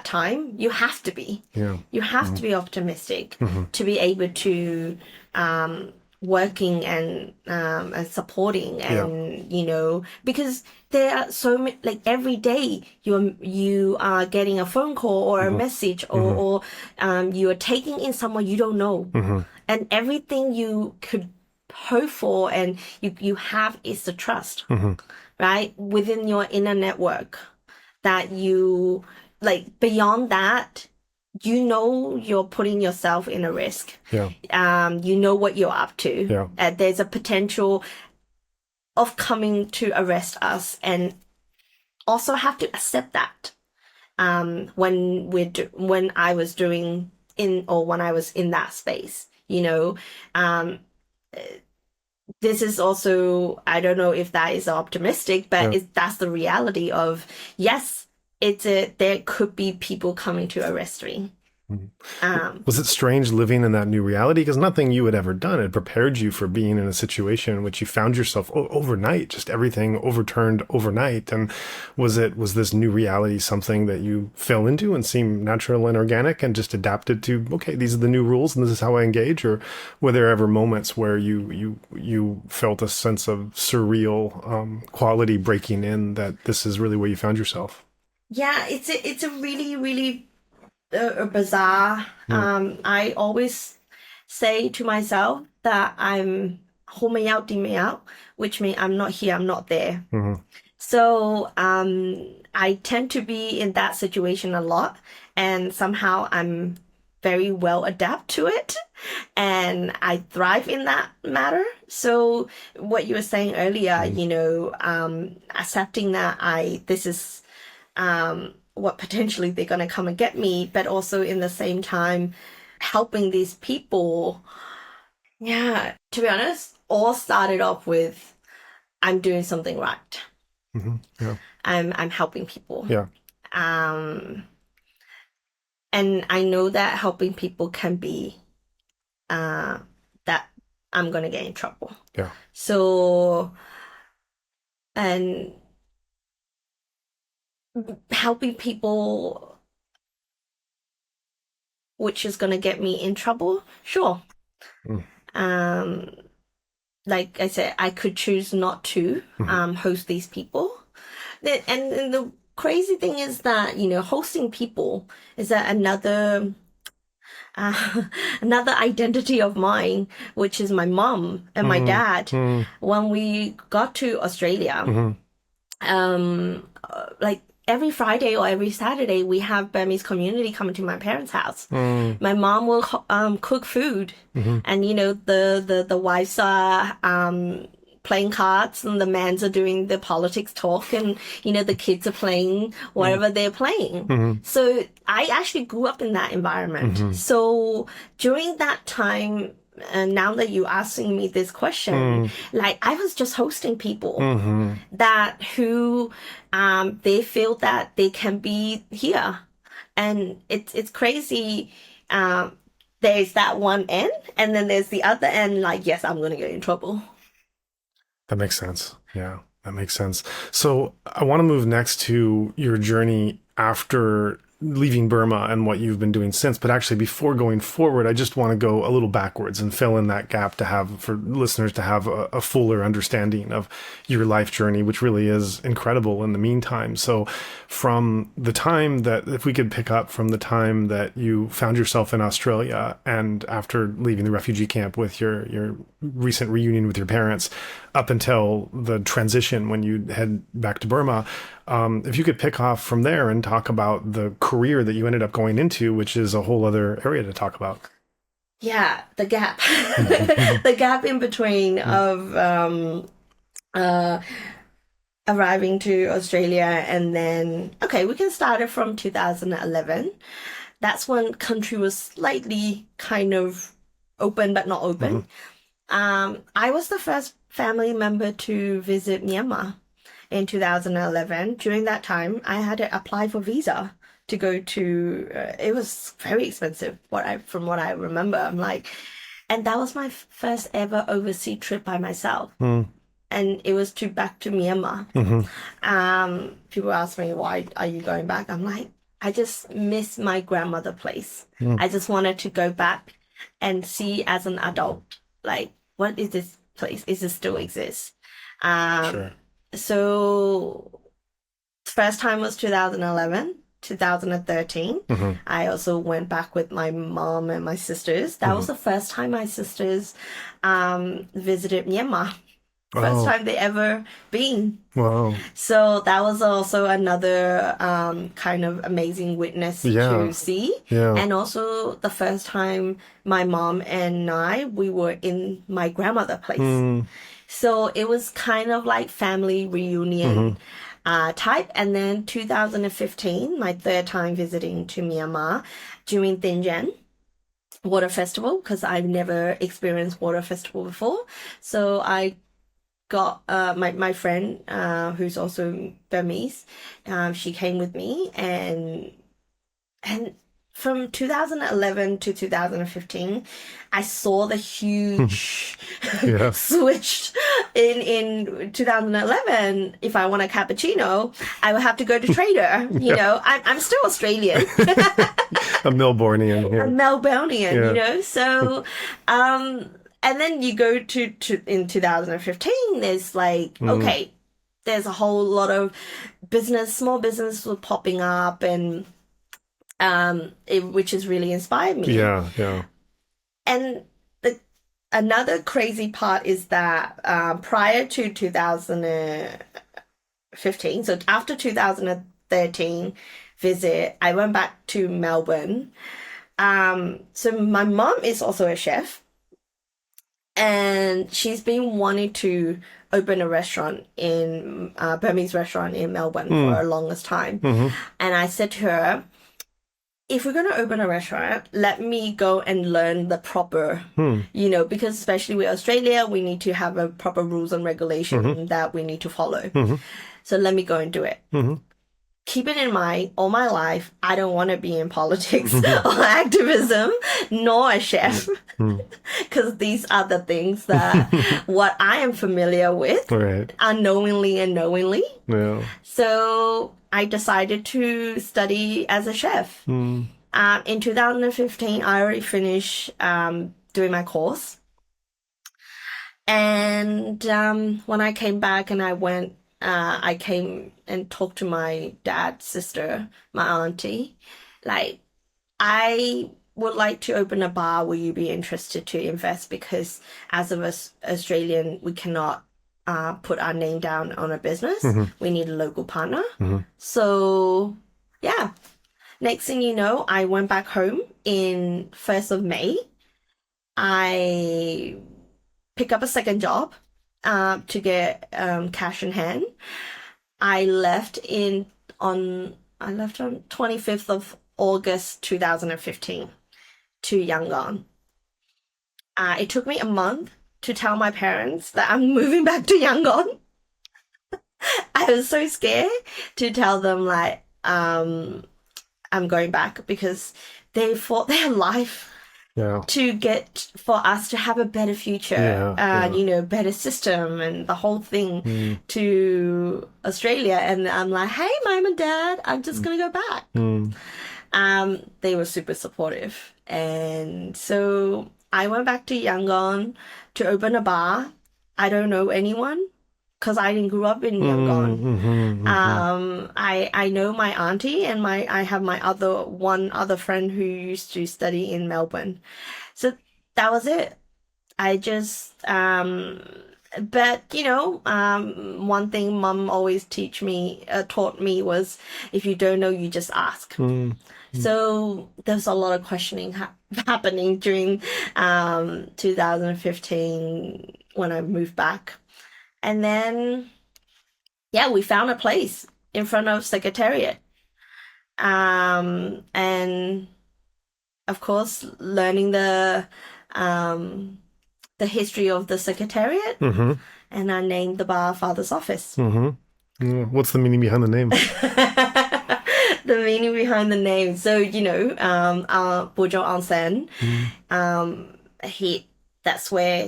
time. You have to be. Yeah. You have to be optimistic to be able to working and supporting, and because there are so many, every day you are getting a phone call or a message, or you are taking in someone you don't know, and everything you could hope for and you have is the trust, right, within your inner network, that you beyond that, you're putting yourself in a risk. You know what you're up to. There's a potential of coming to arrest us, and also have to accept that. When I was when I was in that space, this is also, I don't know if that is optimistic, but that's the reality of, yes, there could be people coming to arrest me. Was it strange living in that new reality? Because nothing you had ever done had prepared you for being in a situation in which you found yourself overnight, just everything overturned overnight. And was this new reality something that you fell into and seemed natural and organic and just adapted to, okay, these are the new rules and this is how I engage? Or were there ever moments where you felt a sense of surreal quality breaking in, that this is really where you found yourself? Yeah, it's a really, really bizarre. I always say to myself that I'm home out, dim out, which means I'm not here, I'm not there. So I tend to be in that situation a lot, and somehow I'm very well adapt to it, and I thrive in that matter. So what you were saying earlier, accepting that this is what potentially they're going to come and get me, but also in the same time helping these people. Yeah, to be honest, all started off with I'm doing something right. Yeah. I'm helping people. Yeah. And I know that helping people can be that I'm gonna get in trouble. Yeah. So, and helping people, which is gonna get me in trouble, sure. Like I said, I could choose not to host these people. And the crazy thing is that, hosting people is that another identity of mine, which is my mom and my dad. When we got to Australia, like every Friday or every Saturday, we have Burmese community coming to my parents' house. My mom will cook food, and the wives are playing cards, and the mans are doing the politics talk, and the kids are playing whatever they're playing. So I actually grew up in that environment. So during that time, and now that you're asking me this question, like I was just hosting people that who they feel that they can be here, and it's crazy. There's that one end, and then there's the other end. Like, yes, I'm gonna get in trouble. That makes sense. Yeah, that makes sense. So I want to move next to your journey after leaving Burma and what you've been doing since. But actually, before going forward, I just want to go a little backwards and fill in that gap to have, for listeners to have a fuller understanding of your life journey, which really is incredible in the meantime. So from the time that, if we could pick up from the time that you found yourself in Australia and after leaving the refugee camp with your recent reunion with your parents, up until the transition when you head back to Burma, if you could pick off from there and talk about the career that you ended up going into, which is a whole other area to talk about. Yeah, the gap, the gap in between of arriving to Australia, and then, okay, we can start it from 2011. That's when country was slightly kind of open, but not open. I was the first family member to visit Myanmar in 2011. During that time, I had to apply for visa to go to, it was very expensive, from what I remember. I'm like, and that was my first ever overseas trip by myself. And it was back to Myanmar. People ask me, why are you going back? I'm like, I just miss my grandmother place. I just wanted to go back and see as an adult, like, what is this place? Is it still exist? Sure. So first time was 2011, 2013. I also went back with my mom and my sisters. That was the first time my sisters visited Myanmar. First time they ever been. Wow. So that was also another kind of amazing witness to see. And also the first time my mom and we were in my grandmother's place. So it was kind of like family reunion type. And then 2015, my third time visiting to Myanmar during Thinh. water festival because I've never experienced water festival before. So I got my friend who's also Burmese. She came with me, and from 2011 to 2015, I saw the huge Yeah. switch. In 2011, if I want a cappuccino, I would have to go to Trader. You know, I'm still Australian. A Melbourneian A here. Melbourneian, Yeah. you know. So, and then you go to in 2015. There's like okay, there's a whole lot of small business was popping up, and which has really inspired me. Yeah, yeah. And another crazy part is that prior to 2015, so after 2013 visit, I went back to Melbourne. So my mom is also a chef, and she's been wanting to open a restaurant in Burmese restaurant in Melbourne for the longest time. And I said to her, if we're going to open a restaurant, let me go and learn the proper, you know, because especially with Australia, we need to have a proper rules and regulation that we need to follow. So let me go and do it. Keep it in mind, all my life, I don't want to be in politics or activism, nor a chef, because these are the things that what I am familiar with, Right. unknowingly and knowingly. Yeah. So I decided to study as a chef. In 2015, I already finished doing my course. And when I came back and I came and talked to my dad's sister, my auntie, like, I would like to open a bar. Will you be interested to invest? Because as of us Australian, we cannot put our name down on a business. We need a local partner. So yeah, next thing you know, I went back home in 1st of May. I pick up a second job to get cash in hand. I left on 25th of August 2015 to Yangon. It took me a month to tell my parents that I'm moving back to Yangon. I was so scared to tell them like I'm going back because they fought their life to get for us to have a better future, you know, better system and the whole thing to Australia. And I'm like, hey, mom and dad, I'm just gonna go back. They were super supportive, and so I went back to Yangon to open a bar. I don't know anyone because I didn't grow up in Yangon. I know my auntie and I have my one other friend who used to study in Melbourne. So that was it. I just but you know, one thing mom always taught me was if you don't know, you just ask. So there's a lot of questioning happening during 2015 when I moved back. And then, yeah, we found a place in front of Secretariat. And of course, learning the history of the Secretariat. And I named the bar Father's Office. What's the meaning behind the name? The meaning behind the name. So, you know, Bojo Aung San, that's where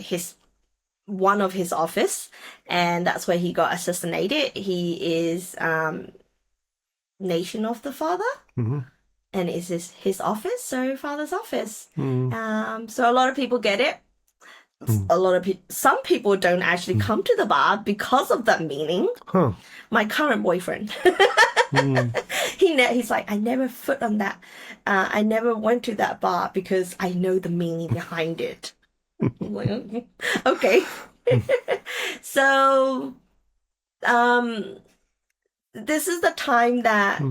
one of his office, and that's where he got assassinated. He is nation of the father, and it's his office, so Father's Office. So a lot of people get it. Some people don't actually come to the bar because of that meaning. My current boyfriend, he's like, I never foot on that. I never went to that bar because I know the meaning behind it. Okay. So this is the time that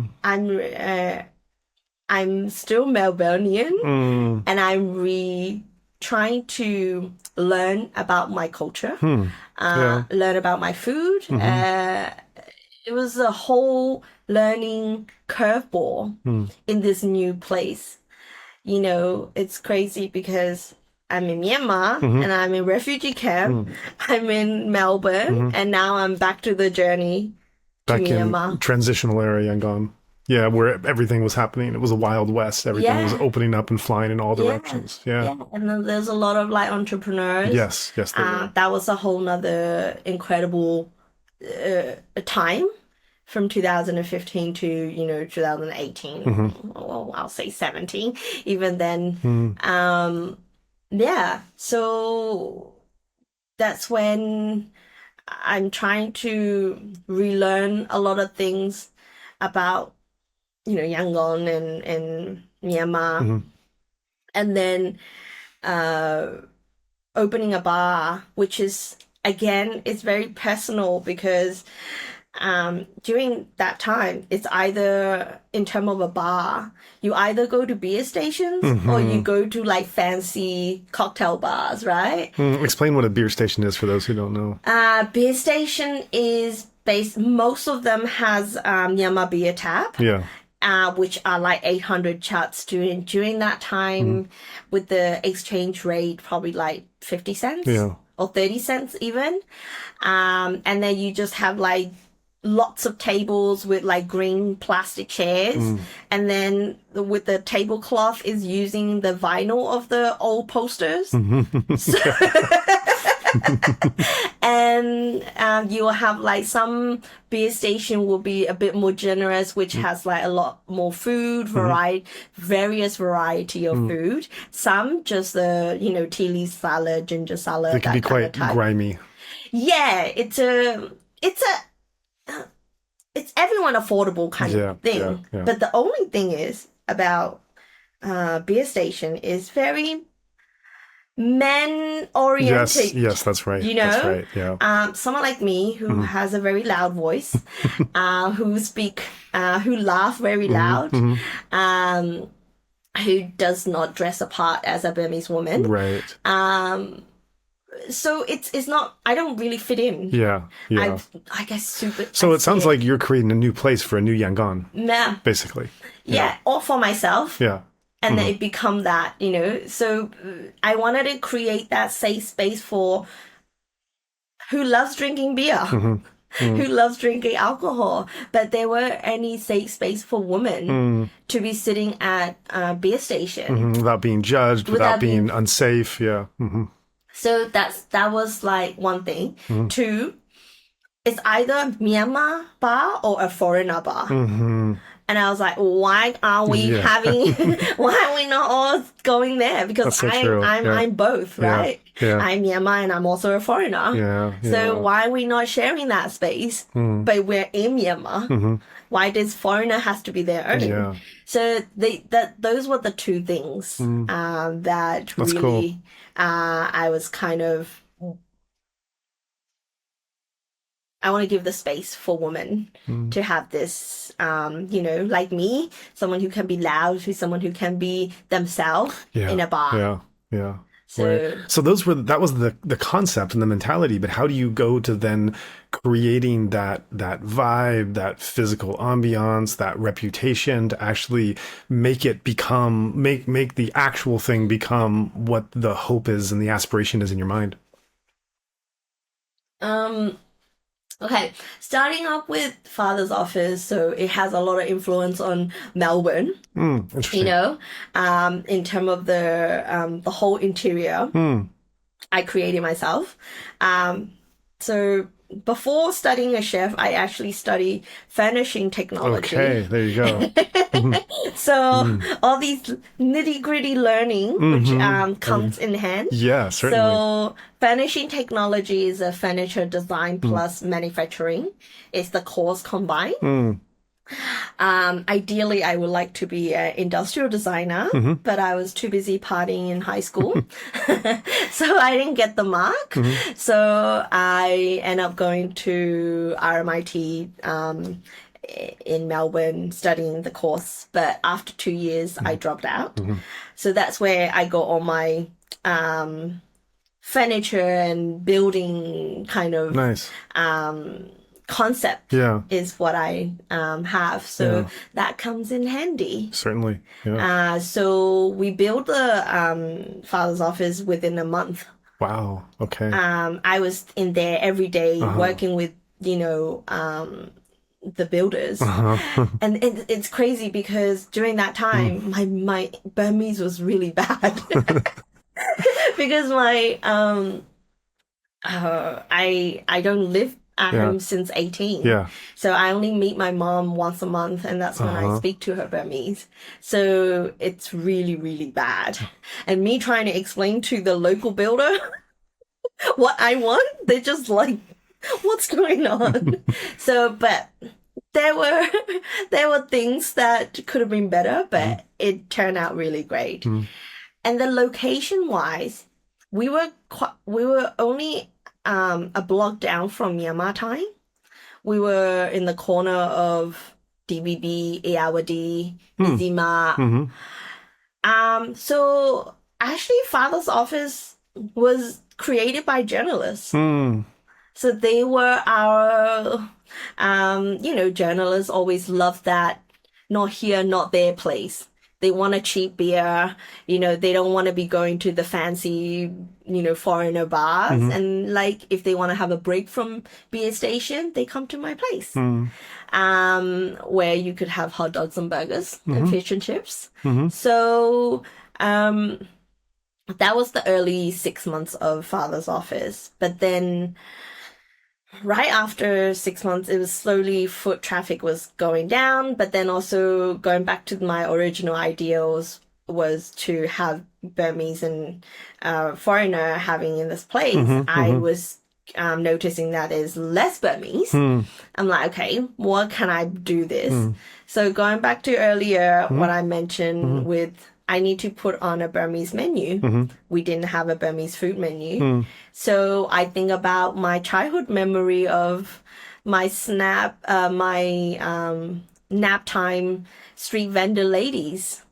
I'm still Melbourneian, and I'm trying to learn about my culture, learn about my food. It was a whole learning curveball in this new place. you know, it's crazy because I'm in Myanmar and I'm in refugee camp. I'm in Melbourne and now I'm back to the journey to Back in Myanmar. transitional area Yangon. Yeah, where everything was happening. It was a wild west. Everything was Yeah. opening up and flying in all directions. Yeah. Yeah. And then there's a lot of like entrepreneurs. Yes, there were. That was a whole nother incredible time from 2015 to, you know, 2018. Well, I'll say 17. Even then, yeah. So that's when I'm trying to relearn a lot of things about, you know, Yangon and Myanmar. And then opening a bar, which is, again, it's very personal because during that time, it's either in terms of a bar, you either go to beer stations or you go to like fancy cocktail bars, right? Explain what a beer station is for those who don't know. Beer station is based, most of them has Myanmar beer tap. Yeah. Which are like 800 chats during that time with the exchange rate, probably like 50 cents or 30 cents even. And then you just have like lots of tables with like green plastic chairs. And then with the tablecloth is using the vinyl of the old posters. So and you will have like some beer station will be a bit more generous, which has like a lot more food, various variety of food. Some just the, you know, tea leaf salad, ginger salad. They can be quite grimy. Yeah, it's everyone affordable kind of thing. Yeah. But the only thing is about beer station is very men oriented. Yes, that's right. You know, that's right. Yeah. Someone like me who has a very loud voice, who laugh very loud, who does not dress apart as a Burmese woman. Right. So it's not, I don't really fit in. Yeah. I guess super. So it sounds like you're creating a new place for a new Yangon. Yeah. Basically. Yeah. Or for myself. Yeah. And then it become that, you know. So I wanted to create that safe space for who loves drinking beer, who loves drinking alcohol, but there weren't any safe space for women to be sitting at a beer station without being judged, without being unsafe. Yeah. So that was like one thing. Two, it's either a Myanmar bar or a foreigner bar. And I was like, why are we why are we not all going there? Because I'm both, right? Yeah. I'm Myanmar and I'm also a foreigner. So why are we not sharing that space? But we're in Myanmar. Why does foreigner has to be their own? So those were the two things that That's really cool. I was kind of, I want to give the space for women to have this, you know, like me, someone who can be loud, someone who can be themselves in a bar. Yeah. So, right. So that was the concept and the mentality, but how do you go to then creating that vibe, that physical ambiance, that reputation to actually make it become, make the actual thing become what the hope is and the aspiration is in your mind? Okay, starting up with father's office, so it has a lot of influence on Melbourne. Interesting. You know, in terms of the whole interior, I created myself. So before studying a chef, I actually studied furnishing technology. Okay, there you go. So all these nitty-gritty learning, which comes in hand. Yeah, certainly. So furnishing technology is a furniture design plus manufacturing. It's the course combined. Ideally, I would like to be an industrial designer, but I was too busy partying in high school. So I didn't get the mark. So I ended up going to RMIT in Melbourne studying the course. But after 2 years, I dropped out. So that's where I got all my furniture and building kind of nice. concept Yeah. is what I have. So that comes in handy. Certainly. Yeah. So we built the father's office within a month. Wow. Okay. I was in there every day working with, the builders. And it's crazy because during that time, my Burmese was really bad. Because I don't live at home since 18. Yeah. So I only meet my mom once a month, and that's when I speak to her Burmese. So it's really, really bad. And me trying to explain to the local builder what I want, they're just like, what's going on? So, but there were things that could have been better, but it turned out really great. And then location wise, we were only a block down from Myanmar time. We were in the corner of DBB, Ayawadi, Izima. So actually, Father's office was created by journalists. So they were our, journalists always love that not here, not there place. They want a cheap beer, they don't want to be going to the fancy, foreigner bars. And like, if they want to have a break from beer station, they come to my place, where you could have hot dogs and burgers and fish and chips. So, that was the early 6 months of Father's office. But then right after 6 months, it was slowly foot traffic was going down, but then also going back to my original ideals was to have Burmese and foreigner having in this place. I was noticing that there's less Burmese. I'm like, okay, what can I do this? So going back to earlier, what I mentioned with I need to put on a Burmese menu. We didn't have a Burmese food menu. So I think about my childhood memory of my nap time street vendor ladies.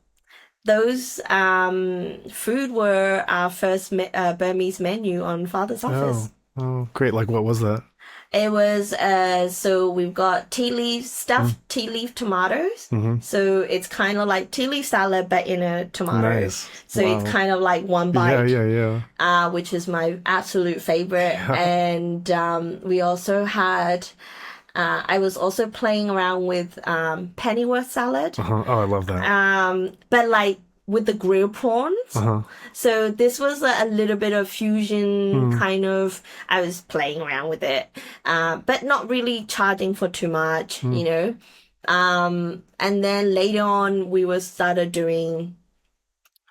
Those food were our first Burmese menu on Father's office. Oh, great. Like, what was that? It was, so we've got stuffed tea leaf tomatoes. So it's kind of like tea leaf salad, but in a tomato. Nice. So it's kind of like one bite. Yeah. Which is my absolute favorite. And we also had, I was also playing around with pennyworth salad. Oh, I love that. But like, with the grilled prawns. So this was a little bit of fusion kind of, I was playing around with it, but not really charging for too much, And then later on, we started doing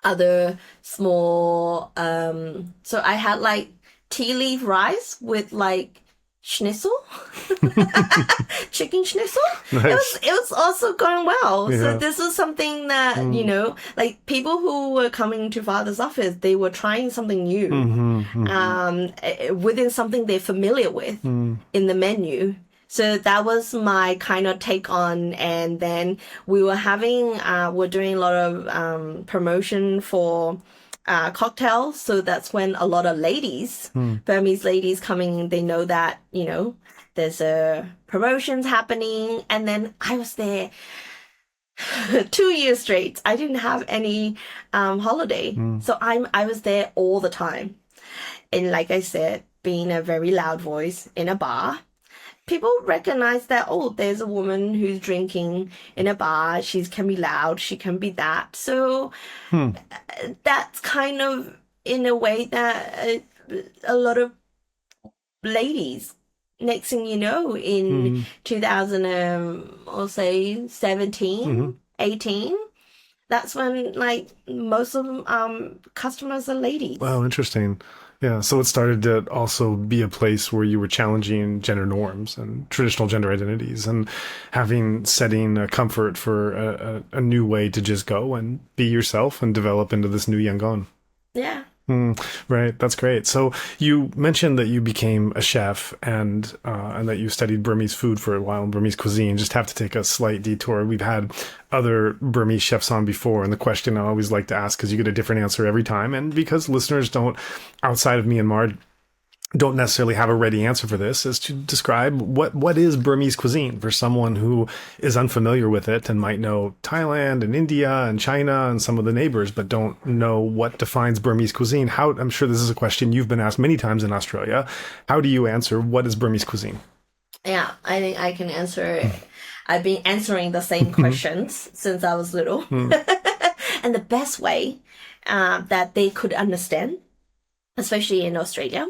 other small, so I had like tea leaf rice with like schnitzel, chicken schnitzel. Nice. It was also going well. Yeah. So this was something that, like people who were coming to Father's office, they were trying something new, within something they're familiar with in the menu. So that was my kind of take on. And then we were we're doing a lot of promotion for cocktails. So that's when a lot of ladies, Burmese ladies coming, they know that, there's promotions happening. And then I was there 2 years straight. I didn't have any holiday. So I was there all the time. And like I said, being a very loud voice in a bar, people recognize that, oh, there's a woman who's drinking in a bar. She can be loud. She can be that. So that's kind of in a way that a lot of ladies, next thing you know, in 2000, I'll say 17, 18, that's when like most of customers are ladies. Wow, interesting. Yeah, so it started to also be a place where you were challenging gender norms and traditional gender identities and setting a comfort for a new way to just go and be yourself and develop into this new Yangon. Yeah. Right. That's great. So you mentioned that you became a chef and that you studied Burmese food for a while, Burmese cuisine. Just have to take a slight detour. We've had other Burmese chefs on before, and the question I always like to ask, because you get a different answer every time, and because listeners don't, outside of Myanmar, don't necessarily have a ready answer for this, is to describe what is Burmese cuisine for someone who is unfamiliar with it and might know Thailand and India and China and some of the neighbors, but don't know what defines Burmese cuisine. How, I'm sure this is a question you've been asked many times in Australia. How do you answer what is Burmese cuisine? Yeah, I think I can answer it. I've been answering the same questions since I was little. And the best way that they could understand, especially in Australia,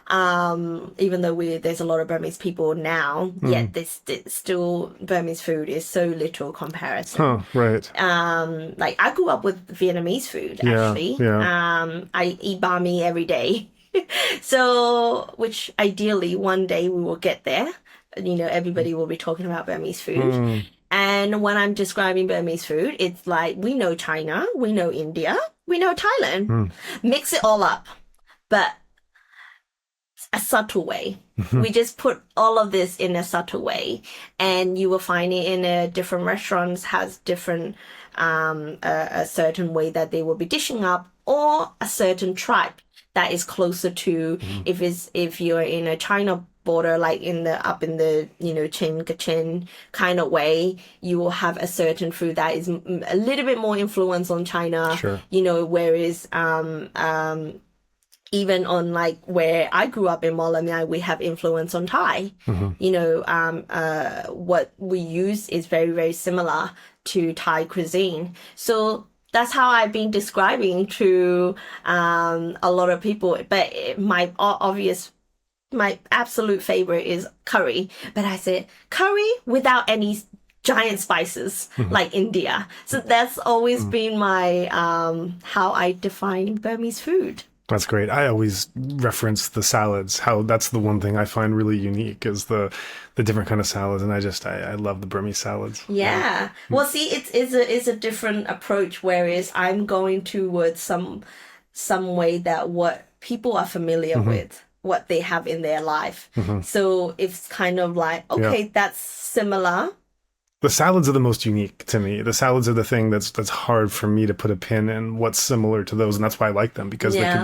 even though there's a lot of Burmese people now, yet there's still Burmese food is so little comparison. Right. Like I grew up with Vietnamese food, actually. Yeah. I eat banh mi every day. So, which ideally one day we will get there. You know, everybody will be talking about Burmese food. And when I'm describing Burmese food, it's like, we know China, we know India, we know Thailand. Mix it all up, but a subtle way. We just put all of this in a subtle way, and you will find it in different restaurants has different, a certain way that they will be dishing up, or a certain tribe that is closer to, if you're in a China border, like up in the, you know, Chin Kachin kind of way, you will have a certain food that is a little bit more influence on China. Sure. You know, whereas even on like where I grew up in Myanmar, we have influence on Thai. You know, what we use is very, very similar to Thai cuisine. So that's how I've been describing to a lot of people. But my absolute favorite is curry. But I said curry without any giant spices like India. So that's always been my how I define Burmese food. That's great. I always reference the salads, how that's the one thing I find really unique is the different kind of salads. And I love the Burmese salads. Yeah. Well, see, it's a different approach, whereas I'm going towards some way that what people are familiar with, what they have in their life. So it's kind of like, okay, that's similar. The salads are the most unique to me. The salads are the thing that's hard for me to put a pin in what's similar to those, and that's why I like them, because they're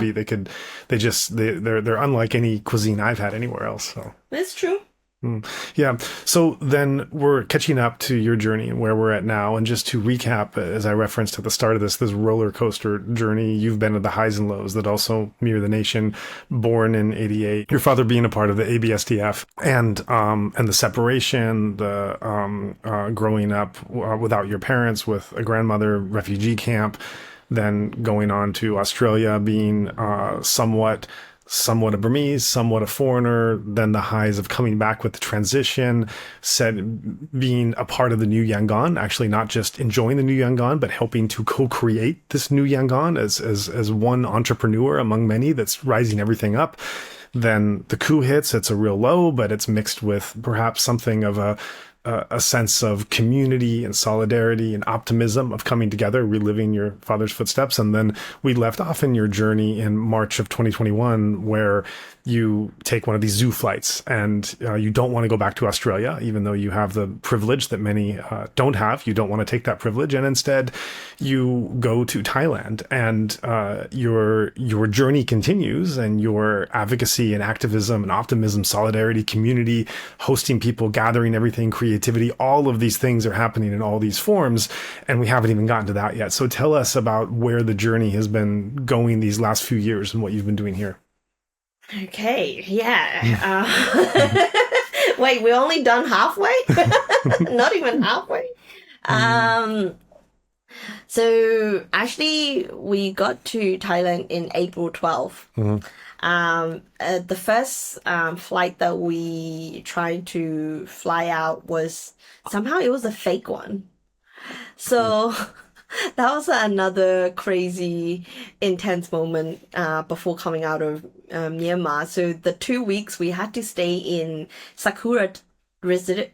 unlike any cuisine I've had anywhere else. So That's true. Yeah. So then we're catching up to your journey and where we're at now. And just to recap, as I referenced at the start of this roller coaster journey, you've been at the highs and lows that also mirror the nation. Born in '88, your father being a part of the ABSDF, and the separation, the growing up without your parents, with a grandmother, refugee camp, then going on to Australia, being somewhat a Burmese, somewhat a foreigner, then the highs of coming back with the transition, being a part of the new Yangon, actually not just enjoying the new Yangon, but helping to co-create this new Yangon as one entrepreneur among many that's rising everything up. Then the coup hits, it's a real low, but it's mixed with perhaps something of a sense of community and solidarity and optimism of coming together, reliving your father's footsteps. And then we left off in your journey in March of 2021, where you take one of these zoo flights and you don't want to go back to Australia, even though you have the privilege that many don't have. You don't want to take that privilege. And instead you go to Thailand, and your journey continues, and your advocacy and activism and optimism, solidarity, community, hosting people, gathering everything, creativity, all of these things are happening in all these forms. And we haven't even gotten to that yet. So tell us about where the journey has been going these last few years and what you've been doing here. Okay, yeah. Wait, we're only done halfway? Not even halfway. So actually, we got to Thailand in April 12th. The first flight that we tried to fly out was somehow it was a fake one. So that was another crazy, intense moment before coming out of Myanmar. So the 2 weeks we had to stay in Sakura resident,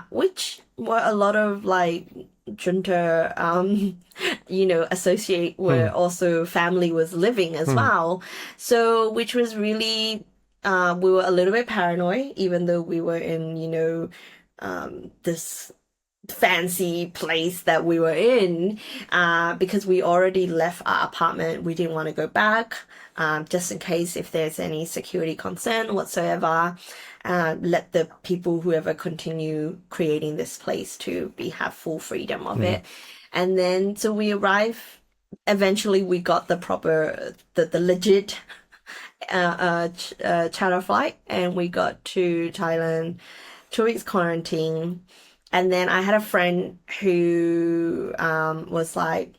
which were a lot of like junta, associate where also family was living as well. So, which was really, we were a little bit paranoid, even though we were in, this fancy place that we were in, because we already left our apartment. We didn't want to go back, just in case if there's any security concern whatsoever. Let the people, whoever, continue creating this place to have full freedom of it. And then, so we arrived, eventually we got the proper, the legit charter flight, and we got to Thailand, 2 weeks quarantine. And then I had a friend who was like,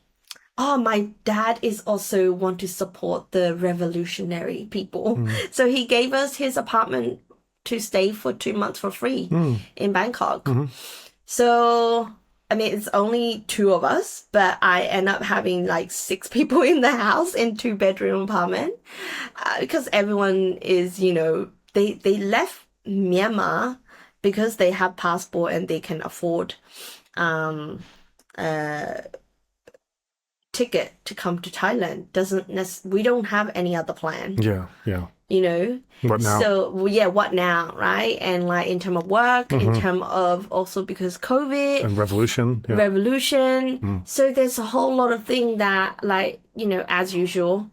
oh, my dad is also want to support the revolutionary people. So he gave us his apartment to stay for 2 months for free in Bangkok. So, I mean, it's only 2 of us, but I end up having like 6 people in the house in 2-bedroom apartment, because everyone is, you know, they left Myanmar because they have passport and they can afford ticket to come to Thailand. We don't have any other plan. Yeah. You know, What now? So yeah, what now, right? And like in terms of work, in terms of also because COVID And revolution. Yeah. revolution. So there's a whole lot of things that, like, you know, as usual,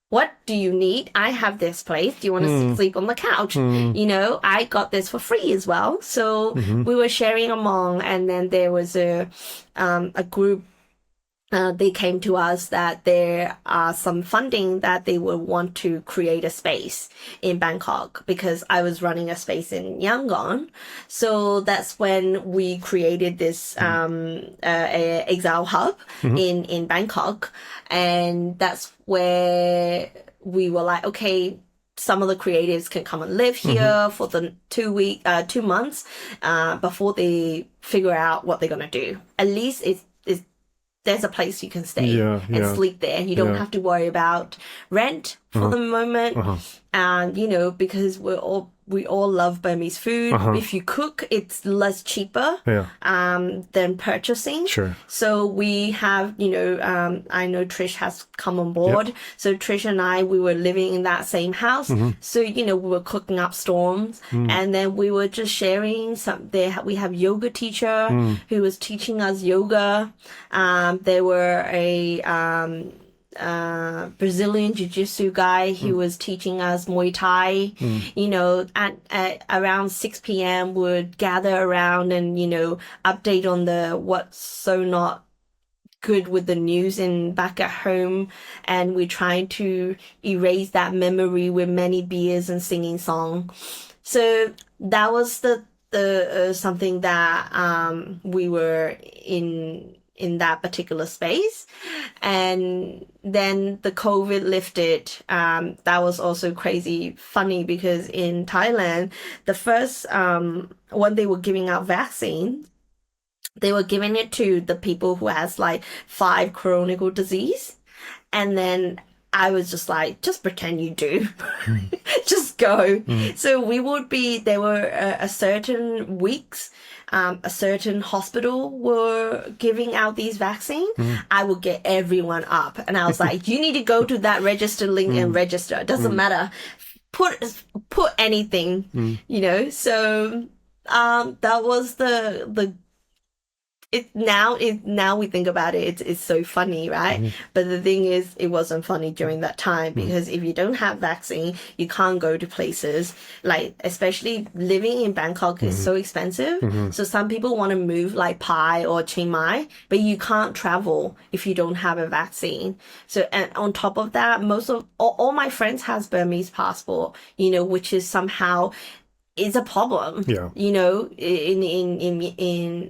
what do you need? I have this place. Do you want to sleep on the couch? You know, I got this for free as well. So we were sharing among, and then there was a group. They came to us that there are some funding that they would want to create a space in Bangkok, because I was running a space in Yangon. So that's when we created this exile hub in Bangkok. And that's where we were like, okay, some of the creatives can come and live here for the 2 months before they figure out what they're going to do. At least there's a place you can stay and sleep there. You don't have to worry about rent for the moment. And, you know, because we all love Burmese food. If you cook, it's less cheaper than purchasing. Sure. So we have, you know, I know Trish has come on board. So Trish and I, we were living in that same house. So, you know, we were cooking up storms, and then we were just sharing we have yoga teacher who was teaching us yoga. There were a Brazilian jiu-jitsu guy. He was teaching us Muay Thai. You know, at around 6 p.m. would gather around and, you know, update on what's so not good with the news back at home. And we're trying to erase that memory with many beers and singing song. So that was the something that we were in that particular space. And then the COVID lifted. That was also crazy funny, because in Thailand, the first when they were giving out vaccine, they were giving it to the people who has like 5 chronic disease. And then I was just like, just pretend you do. Just go. So there were a certain weeks, a certain hospital were giving out these vaccines. I would get everyone up, and I was like, you need to go to that register link and register. It doesn't matter. Put anything, you know? So, that was now we think about it, it's so funny, right? But the thing is, it wasn't funny during that time, because if you don't have vaccine, you can't go to places, like especially living in Bangkok is so expensive. So some people want to move like Pai or Chiang Mai, but you can't travel if you don't have a vaccine. So, and on top of that, all my friends has Burmese passport, you know, which is somehow is a problem, you know, in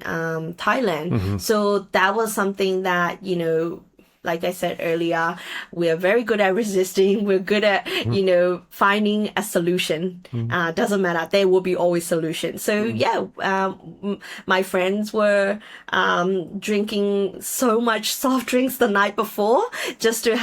Thailand. So that was something that, you know, like I said earlier, we are very good at resisting. We're good at, you know, finding a solution. Doesn't matter. There will be always solutions. So my friends were drinking so much soft drinks the night before, just to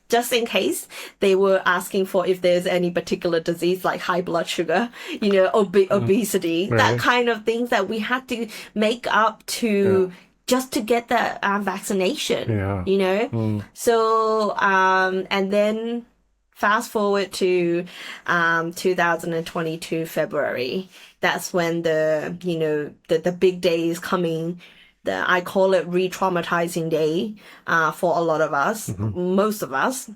just in case they were asking for if there's any particular disease like high blood sugar, you know, obesity, that kind of things that we had to make up to just to get the vaccination, you know? So, and then fast forward to 2022 February. That's when the big day is coming. I call it re-traumatizing day for a lot of us, most of us.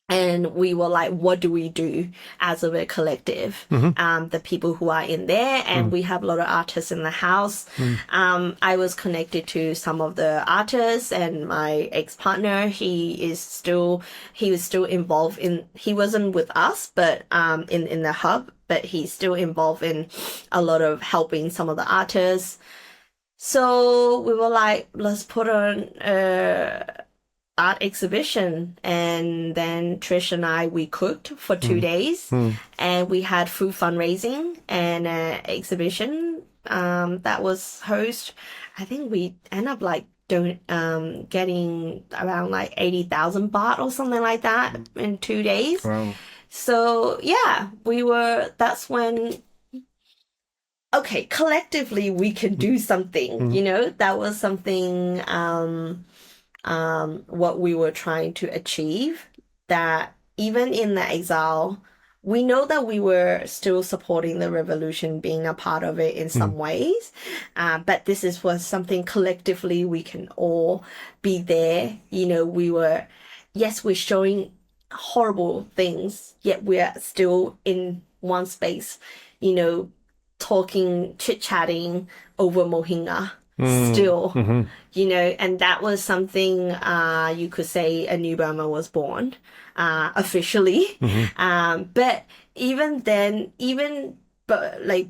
And we were like, what do we do as a collective? The people who are in there, and we have a lot of artists in the house. I was connected to some of the artists, and my ex-partner, he was still involved he wasn't with us, but in the hub, but he's still involved in a lot of helping some of the artists. So we were like, let's put on art exhibition, and then Trish and we cooked for 2 days, and we had food fundraising and exhibition that was host. I think we end up like getting around like 80,000 baht or something like that in 2 days. Wow. So yeah, that's when, okay, collectively we can do something, that was something what we were trying to achieve, that even in the exile, we know that we were still supporting the revolution, being a part of it in some ways. But this was something collectively we can all be there. We're showing horrible things, yet we're still in one space, talking, chit-chatting over mohinga. Still, and that was something you could say a new Burma was born officially. But even then, but like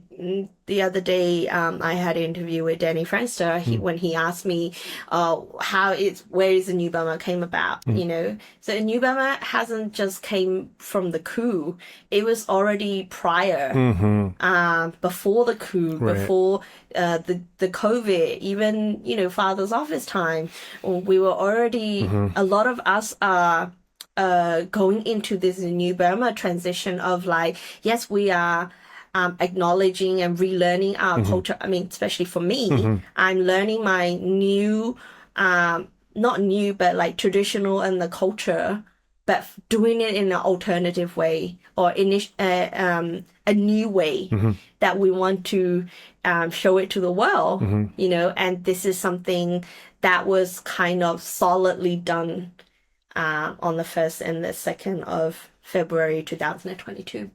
the other day, I had an interview with Danny Franster. When he asked me, where is the New Burma came about, So the New Burma hasn't just came from the coup. It was already prior, before the coup, before the COVID, even, Father's office time. We were already, a lot of us are going into this New Burma transition of like, yes, we are acknowledging and relearning our culture. I mean, especially for me, I'm learning my new, not new, but like traditional and the culture, but doing it in an alternative way, or a new way that we want to show it to the world, and this is something that was kind of solidly done on the 1st and the 2nd of February 2022.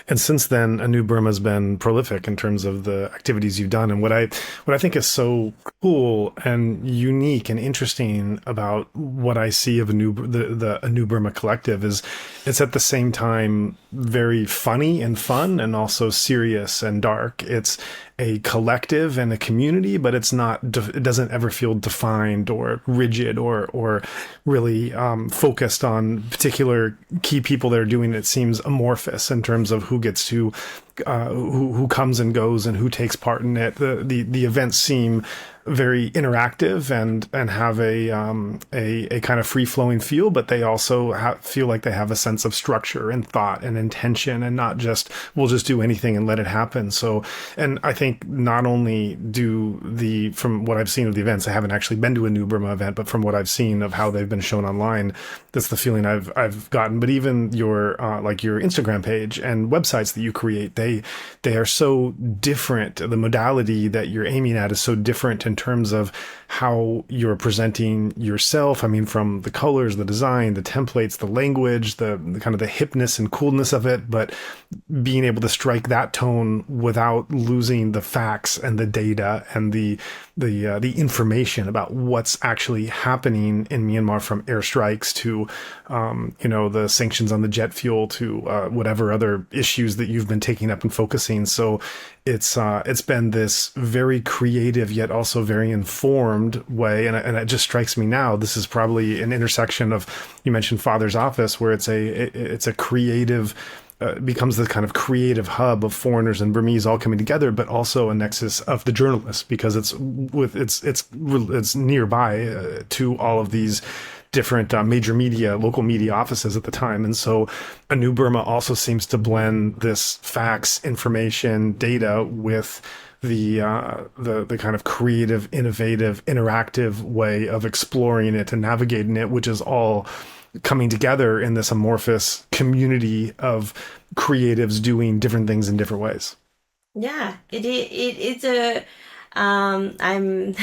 And since then, A New Burma has been prolific in terms of the activities you've done. And what I think is so cool and unique and interesting about what I see of A New Burma collective is it's at the same time very funny and fun, and also serious and dark. It's a collective and a community, but it's not. It doesn't ever feel defined or rigid or really focused on particular key people that are doing it. It seems amorphous in terms of who gets to, who comes and goes and who takes part in it. The events seem very interactive and have a kind of free flowing feel, but they also feel like they have a sense of structure and thought and intention, and not just we'll just do anything and let it happen. So, and I think not only from what I've seen of the events, I haven't actually been to a New Burma event, but from what I've seen of how they've been shown online, that's the feeling I've gotten. But even your like your Instagram page and websites that you create, they are so different. The modality that you're aiming at is so different in terms of how you're presenting yourself. I mean, from the colors, the design, the templates, the language, the kind of the hipness and coolness of it, but being able to strike that tone without losing the facts and the data and the information about what's actually happening in Myanmar, from airstrikes to, the sanctions on the jet fuel to whatever other issues that you've been taking up and focusing. So it's been this very creative yet also very informed way, and it just strikes me now. This is probably an intersection of, you mentioned Father's Office, where it's a creative. Becomes the kind of creative hub of foreigners and Burmese all coming together, but also a nexus of the journalists, because it's nearby to all of these different major media, local media offices at the time. And so A New Burma also seems to blend this facts, information, data with the kind of creative, innovative, interactive way of exploring it and navigating it, which is all coming together in this amorphous community of creatives doing different things in different ways. Yeah, it's a I'm I'm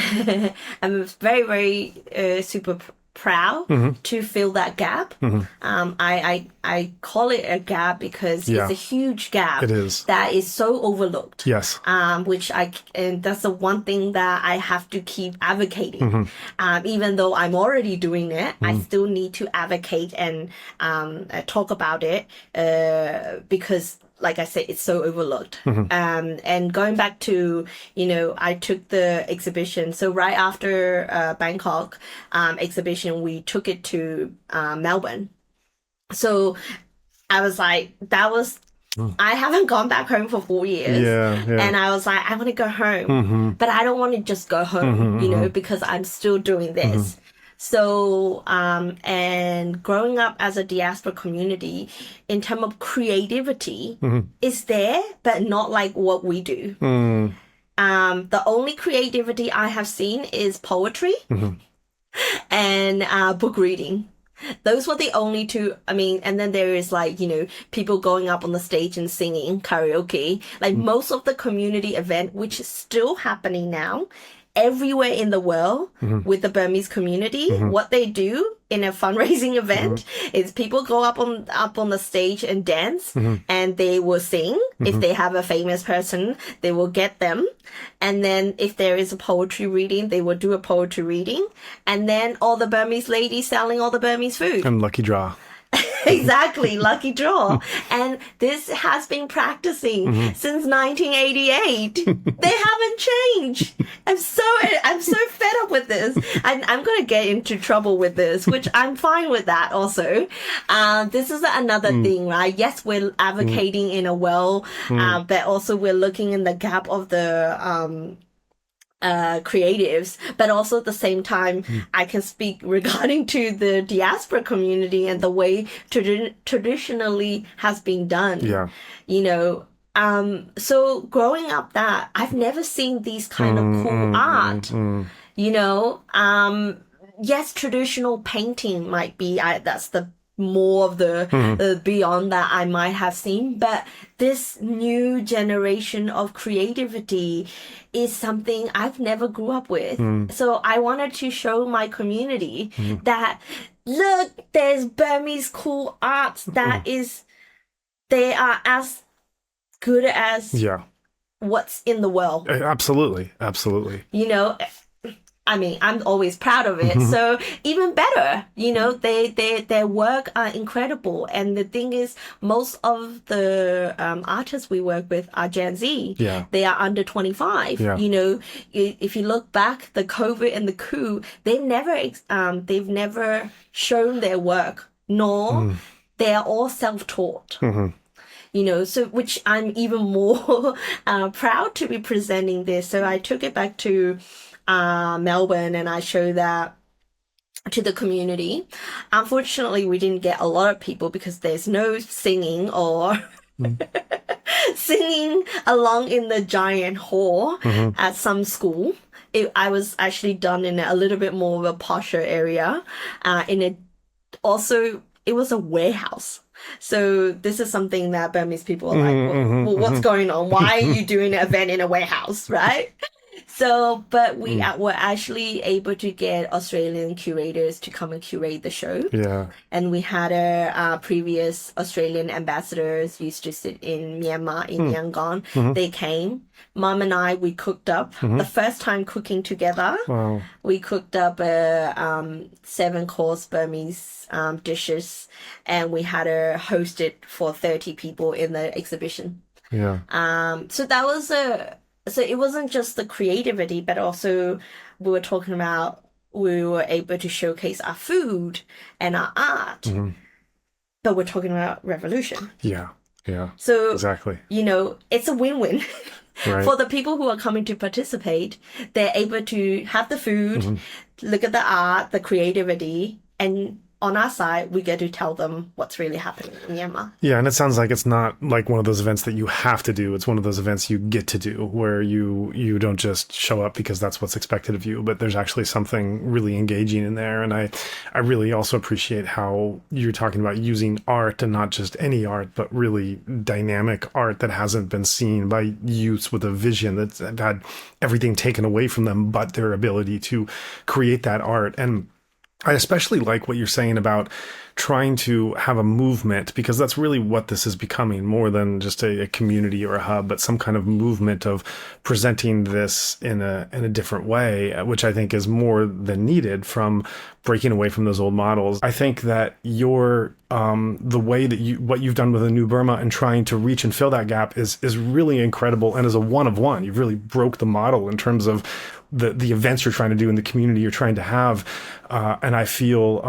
very very super proud to fill that gap. I call it a gap because it's a huge gap. It is. That is so overlooked. Yes. Which and that's the one thing that I have to keep advocating. Even though I'm already doing it, I still need to advocate and talk about it because, like I said, it's so overlooked. And going back to, I took the exhibition. So right after Bangkok exhibition, we took it to Melbourne. So I was like, I haven't gone back home for 4 years. Yeah. And I was like, I want to go home. But I don't want to just go home, because I'm still doing this. So, and growing up as a diaspora community, in terms of creativity, is there, but not like what we do. The only creativity I have seen is poetry and book reading. Those were the only two. I mean, and then there is like, people going up on the stage and singing karaoke. Like most of the community event, which is still happening now, everywhere in the world with the Burmese community, what they do in a fundraising event is people go up on the stage and dance, and they will sing. If they have a famous person, they will get them. And then if there is a poetry reading, they will do a poetry reading. And then all the Burmese ladies selling all the Burmese food. And lucky draw. Exactly, lucky draw. And this has been practicing since 1988. They haven't changed. I'm so fed up with this. I'm going to get into trouble with this, which I'm fine with that also. This is another thing, right? Yes, we're advocating in a but also we're looking in the gap of the creatives, but also at the same time, I can speak regarding to the diaspora community and the way traditionally has been done. Yeah. So growing up that, I've never seen these kind of cool art, yes, traditional painting might be, that's the more of the beyond that I might have seen, but this new generation of creativity is something I've never grew up with. So I wanted to show my community that, look, there's Burmese cool arts that they are as good as what's in the world. Absolutely. I mean, I'm always proud of it. So even better, their work are incredible. And the thing is, most of the artists we work with are Gen Z. Yeah. They are under 25. Yeah. If you look back, the COVID and the coup, they've never shown their work, nor they are all self-taught. So which I'm even more proud to be presenting this. So I took it back to Melbourne and I showed that to the community. Unfortunately, we didn't get a lot of people because there's no singing or singing along in the giant hall at some school. I was actually done in a little bit more of a posher area. It was a warehouse. So this is something that Burmese people are like, well, what's going on? Why are you doing an event in a warehouse, right? So, but we were actually able to get Australian curators to come and curate the show. Yeah. And we had our previous Australian ambassadors used to sit in Myanmar, in Yangon. They came. Mom and I, we cooked up. The first time cooking together. Wow. We cooked up 7-course Burmese dishes. And we had her host it for 30 people in the exhibition. Yeah. So that was So it wasn't just the creativity, but also we were able to showcase our food and our art. But we're talking about revolution. Yeah. So exactly. It's a win-win. Right. For the people who are coming to participate. They're able to have the food, look at the art, the creativity, and on our side, we get to tell them what's really happening in Myanmar. Yeah, and it sounds like it's not like one of those events that you have to do. It's one of those events you get to do, where you don't just show up because that's what's expected of you, but there's actually something really engaging in there. And I really also appreciate how you're talking about using art, and not just any art, but really dynamic art that hasn't been seen by youths with a vision that's had everything taken away from them but their ability to create that art. And I especially like what you're saying about trying to have a movement, because that's really what this is becoming, more than just a community or a hub, but some kind of movement of presenting this in a different way, which I think is more than needed from breaking away from those old models. I think that the way that what you've done with the New Burma and trying to reach and fill that gap is really incredible, and is a one of one. You've really broke the model in terms of the events you're trying to do in the community you're trying to have. And I feel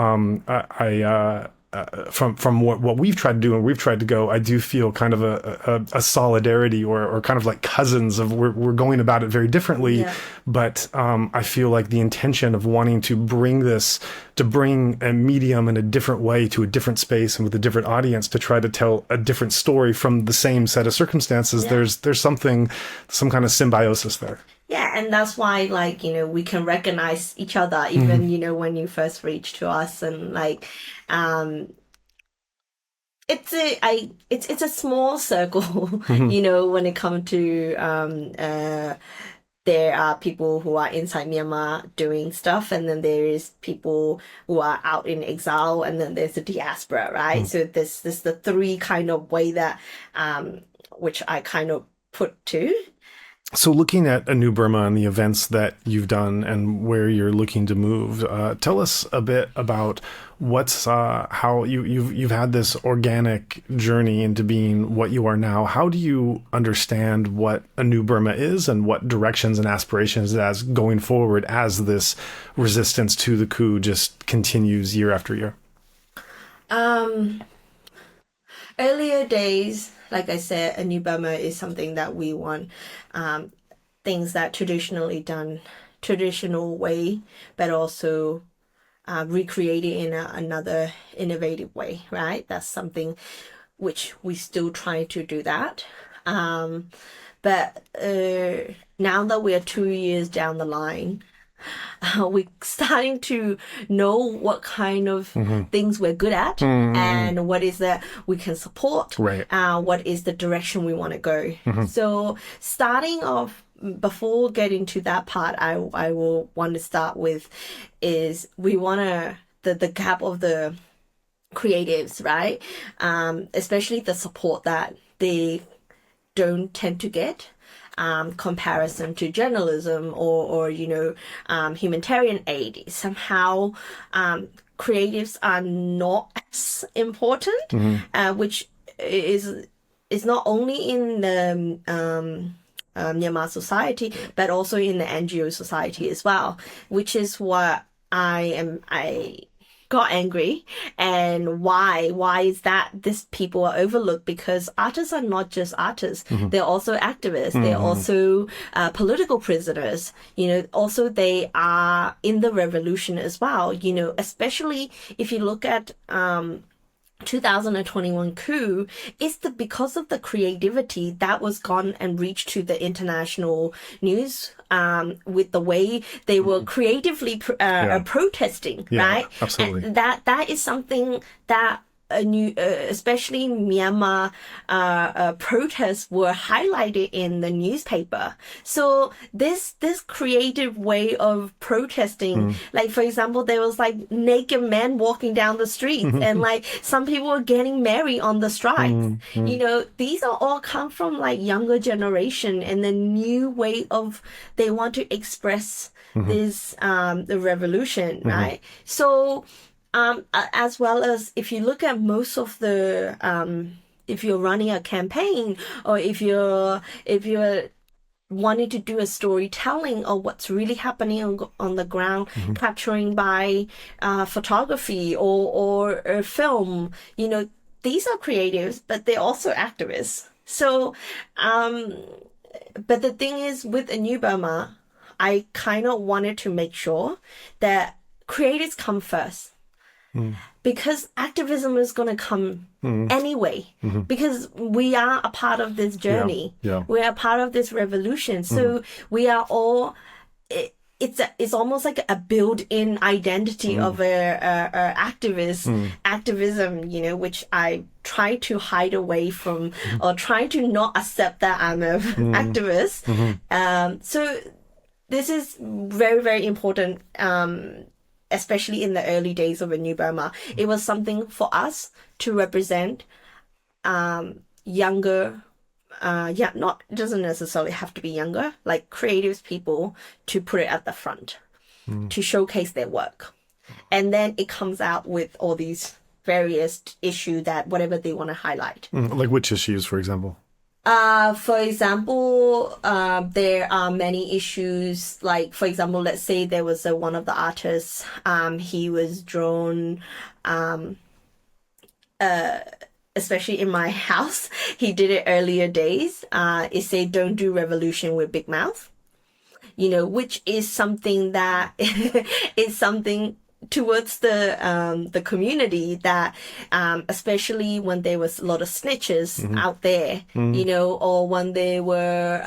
from what we've tried to do and we've tried to go, I do feel kind of a solidarity or kind of like cousins of we're going about it very differently. Yeah. But I feel like the intention of wanting to bring a medium in a different way to a different space and with a different audience to try to tell a different story from the same set of circumstances, there's some kind of symbiosis there. Yeah, and that's why, like, we can recognize each other even, when you first reach to us, and like, it's a small circle, when it comes to there are people who are inside Myanmar doing stuff, and then there is people who are out in exile, and then there's the diaspora, right? So this the three kind of way that which I kind of put to. So looking at a New Burma and the events that you've done and where you're looking to move, tell us a bit about how you've had this organic journey into being what you are now. How do you understand what a New Burma is, and what directions and aspirations it has going forward as this resistance to the coup just continues year after year? Earlier days, like I said, a New Burma is something that we want, things that traditionally done traditional way, but also recreated in another innovative way, right? That's something which we still try to do that. But now that we are 2 years down the line, we're starting to know what kind of things we're good at, and what is that we can support, right. What is the direction we want to go. So starting off, before getting to that part, I will want to start with is we want the gap of the creatives, right? Especially the support that they don't tend to get. Comparison to journalism or humanitarian aid. Somehow creatives are not as important, which is not only in the Myanmar society, but also in the NGO society as well, which is what I got angry. And why is that this people are overlooked? Because artists are not just artists, they're also activists, they're also political prisoners, also they are in the revolution as well, especially if you look at 2021 coup, is because of the creativity that was gone and reached to the international news, with the way they were creatively protesting, right? Absolutely. And that is something that especially Myanmar protests were highlighted in the newspaper. So this creative way of protesting, like for example, there was like naked men walking down the streets, and like some people were getting married on the strikes. These are all come from like younger generation and the new way of they want to express this the revolution, right? So as well as if you look at most of the if you're running a campaign, or if you're wanting to do a storytelling of what's really happening on the ground, capturing by photography or film, these are creatives, but they're also activists. So but the thing is, with a New Burma, I kind of wanted to make sure that creatives come first. because activism is going to come anyway, because we are a part of this journey. We are a part of this revolution. So we are all, it's almost like a built-in identity of a activism, you know, which I try to hide away from, or try to not accept that I'm a activist. So this is very, very important, especially in the early days of a New Burma. It was something for us to represent younger, not, it doesn't necessarily have to be younger, like creative people, to put it at the front, to showcase their work. And then it comes out with all these various issues that whatever they want to highlight. Like which issues, for example? For example, there are many issues, like, for example, let's say there was one of the artists, he was drawn, especially in my house, he did it earlier days. It said, "Don't do revolution with big mouth," you know, which is something that is something towards the community that, especially when there was a lot of snitches out there, you know, or when they were,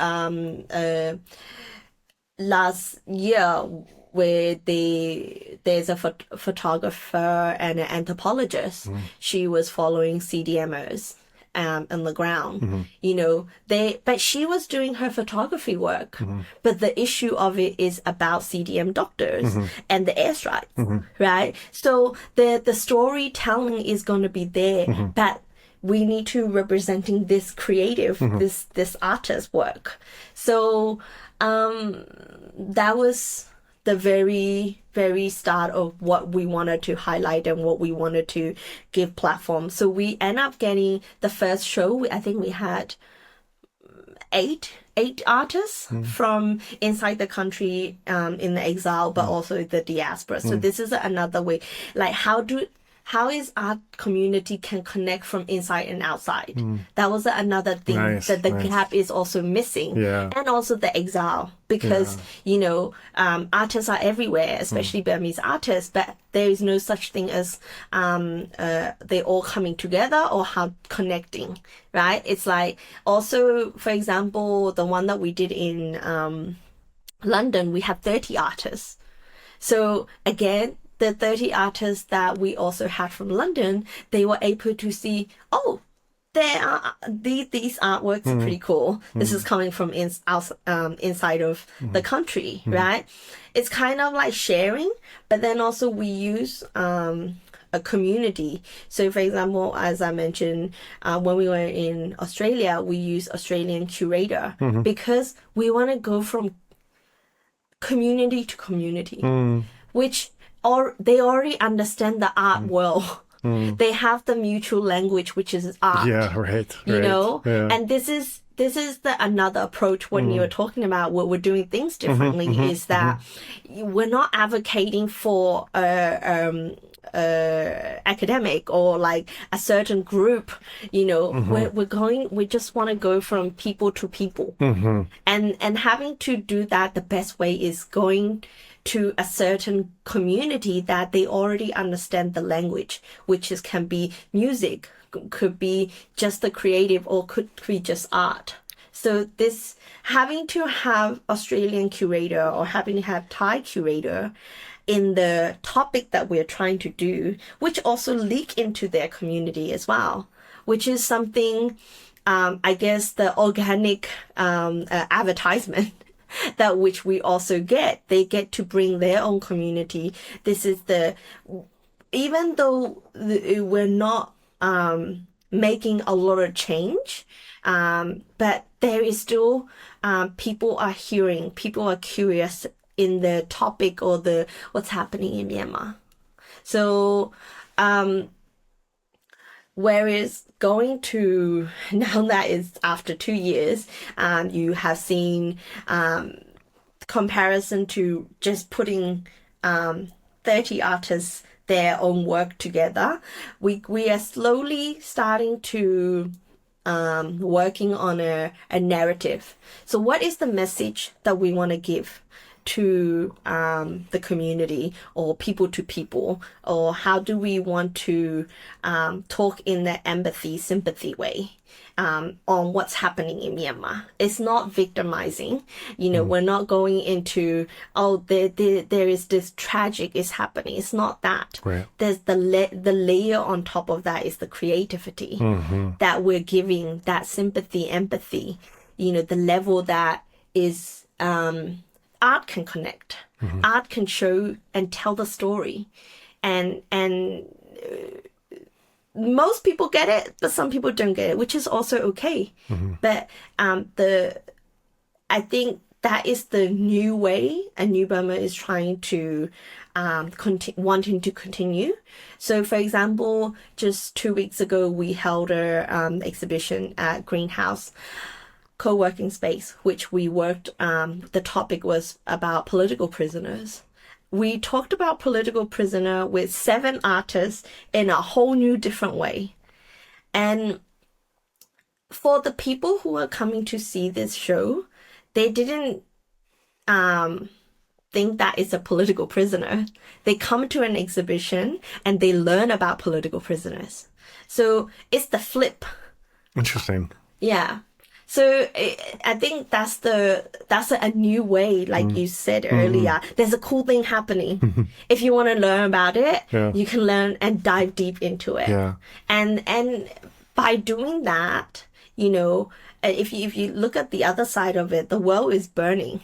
last year, where there's a photographer and an anthropologist. She was following CDMers on the ground, you know, but she was doing her photography work, but the issue of it is about CDM doctors and the airstrikes, right? So the storytelling is going to be there, but we need to representing this creative, this artist work. So that was the very, very start of what we wanted to highlight and what we wanted to give platform. So we end up getting the first show. I think we had eight artists from inside the country, in the exile, but also the diaspora. So this is another way, like how is our community can connect from inside and outside. That was another thing that the gap is also missing. And also the exile, because, you know, artists are everywhere, especially Burmese artists, but there is no such thing as they all coming together or how connecting, right? It's like, also, for example, the one that we did in London, we had 30 artists. So again, the 30 artists that we also had from London, they were able to see, oh, there are these artworks are pretty cool. This is coming from inside of the country, right? It's kind of like sharing, but then also we use a community. So for example, as I mentioned, when we were in Australia, we use Australian curator because we want to go from community to community, which they already understand the art well. They have the mutual language, which is art. You know, and this is another approach when you're talking about what we're doing things differently, is that we're not advocating for academic or like a certain group, you know. We just want to go from people to people, and having to do that, the best way is going to a certain community that they already understand the language, which can be music, could be just the creative, or could be just art. So this, having to have Australian curator or having to have Thai curator in the topic that we're trying to do, which also leak into their community as well, which is something, I guess, the organic advertisement that which we also get. They get to bring their own community. This is even though we're not making a lot of change, but there is still people are hearing, people are curious in the topic or what's happening in Myanmar. So whereas going to, now that is after 2 years, you have seen comparison to just putting 30 artists their own work together. We are slowly starting to working on a narrative. So what is the message that we want to give to the community or people to people, or how do we want to talk in the empathy, sympathy way on what's happening in Myanmar? It's not victimizing. We're not going into, there is this tragic is happening. It's not that. Right. There's the layer on top of that is the creativity that we're giving, that sympathy, empathy, the level that is art can connect. Art can show and tell the story. And most people get it, but some people don't get it, which is also okay. But I think that is the new way, and New Burma is trying to wanting to continue. So, for example, just 2 weeks ago, we held a exhibition at Greenhouse co-working space, which we worked. The topic was about political prisoners. We talked about political prisoner with 7 artists in a whole new different way. And for the people who are coming to see this show, they didn't think that it's a political prisoner. They come to an exhibition and they learn about political prisoners. So it's the flip. Interesting. Yeah. So I think that's a new way, like you said earlier. There's a cool thing happening. If you want to learn about it, you can learn and dive deep into it. Yeah. And by doing that, if you look at the other side of it, the world is burning.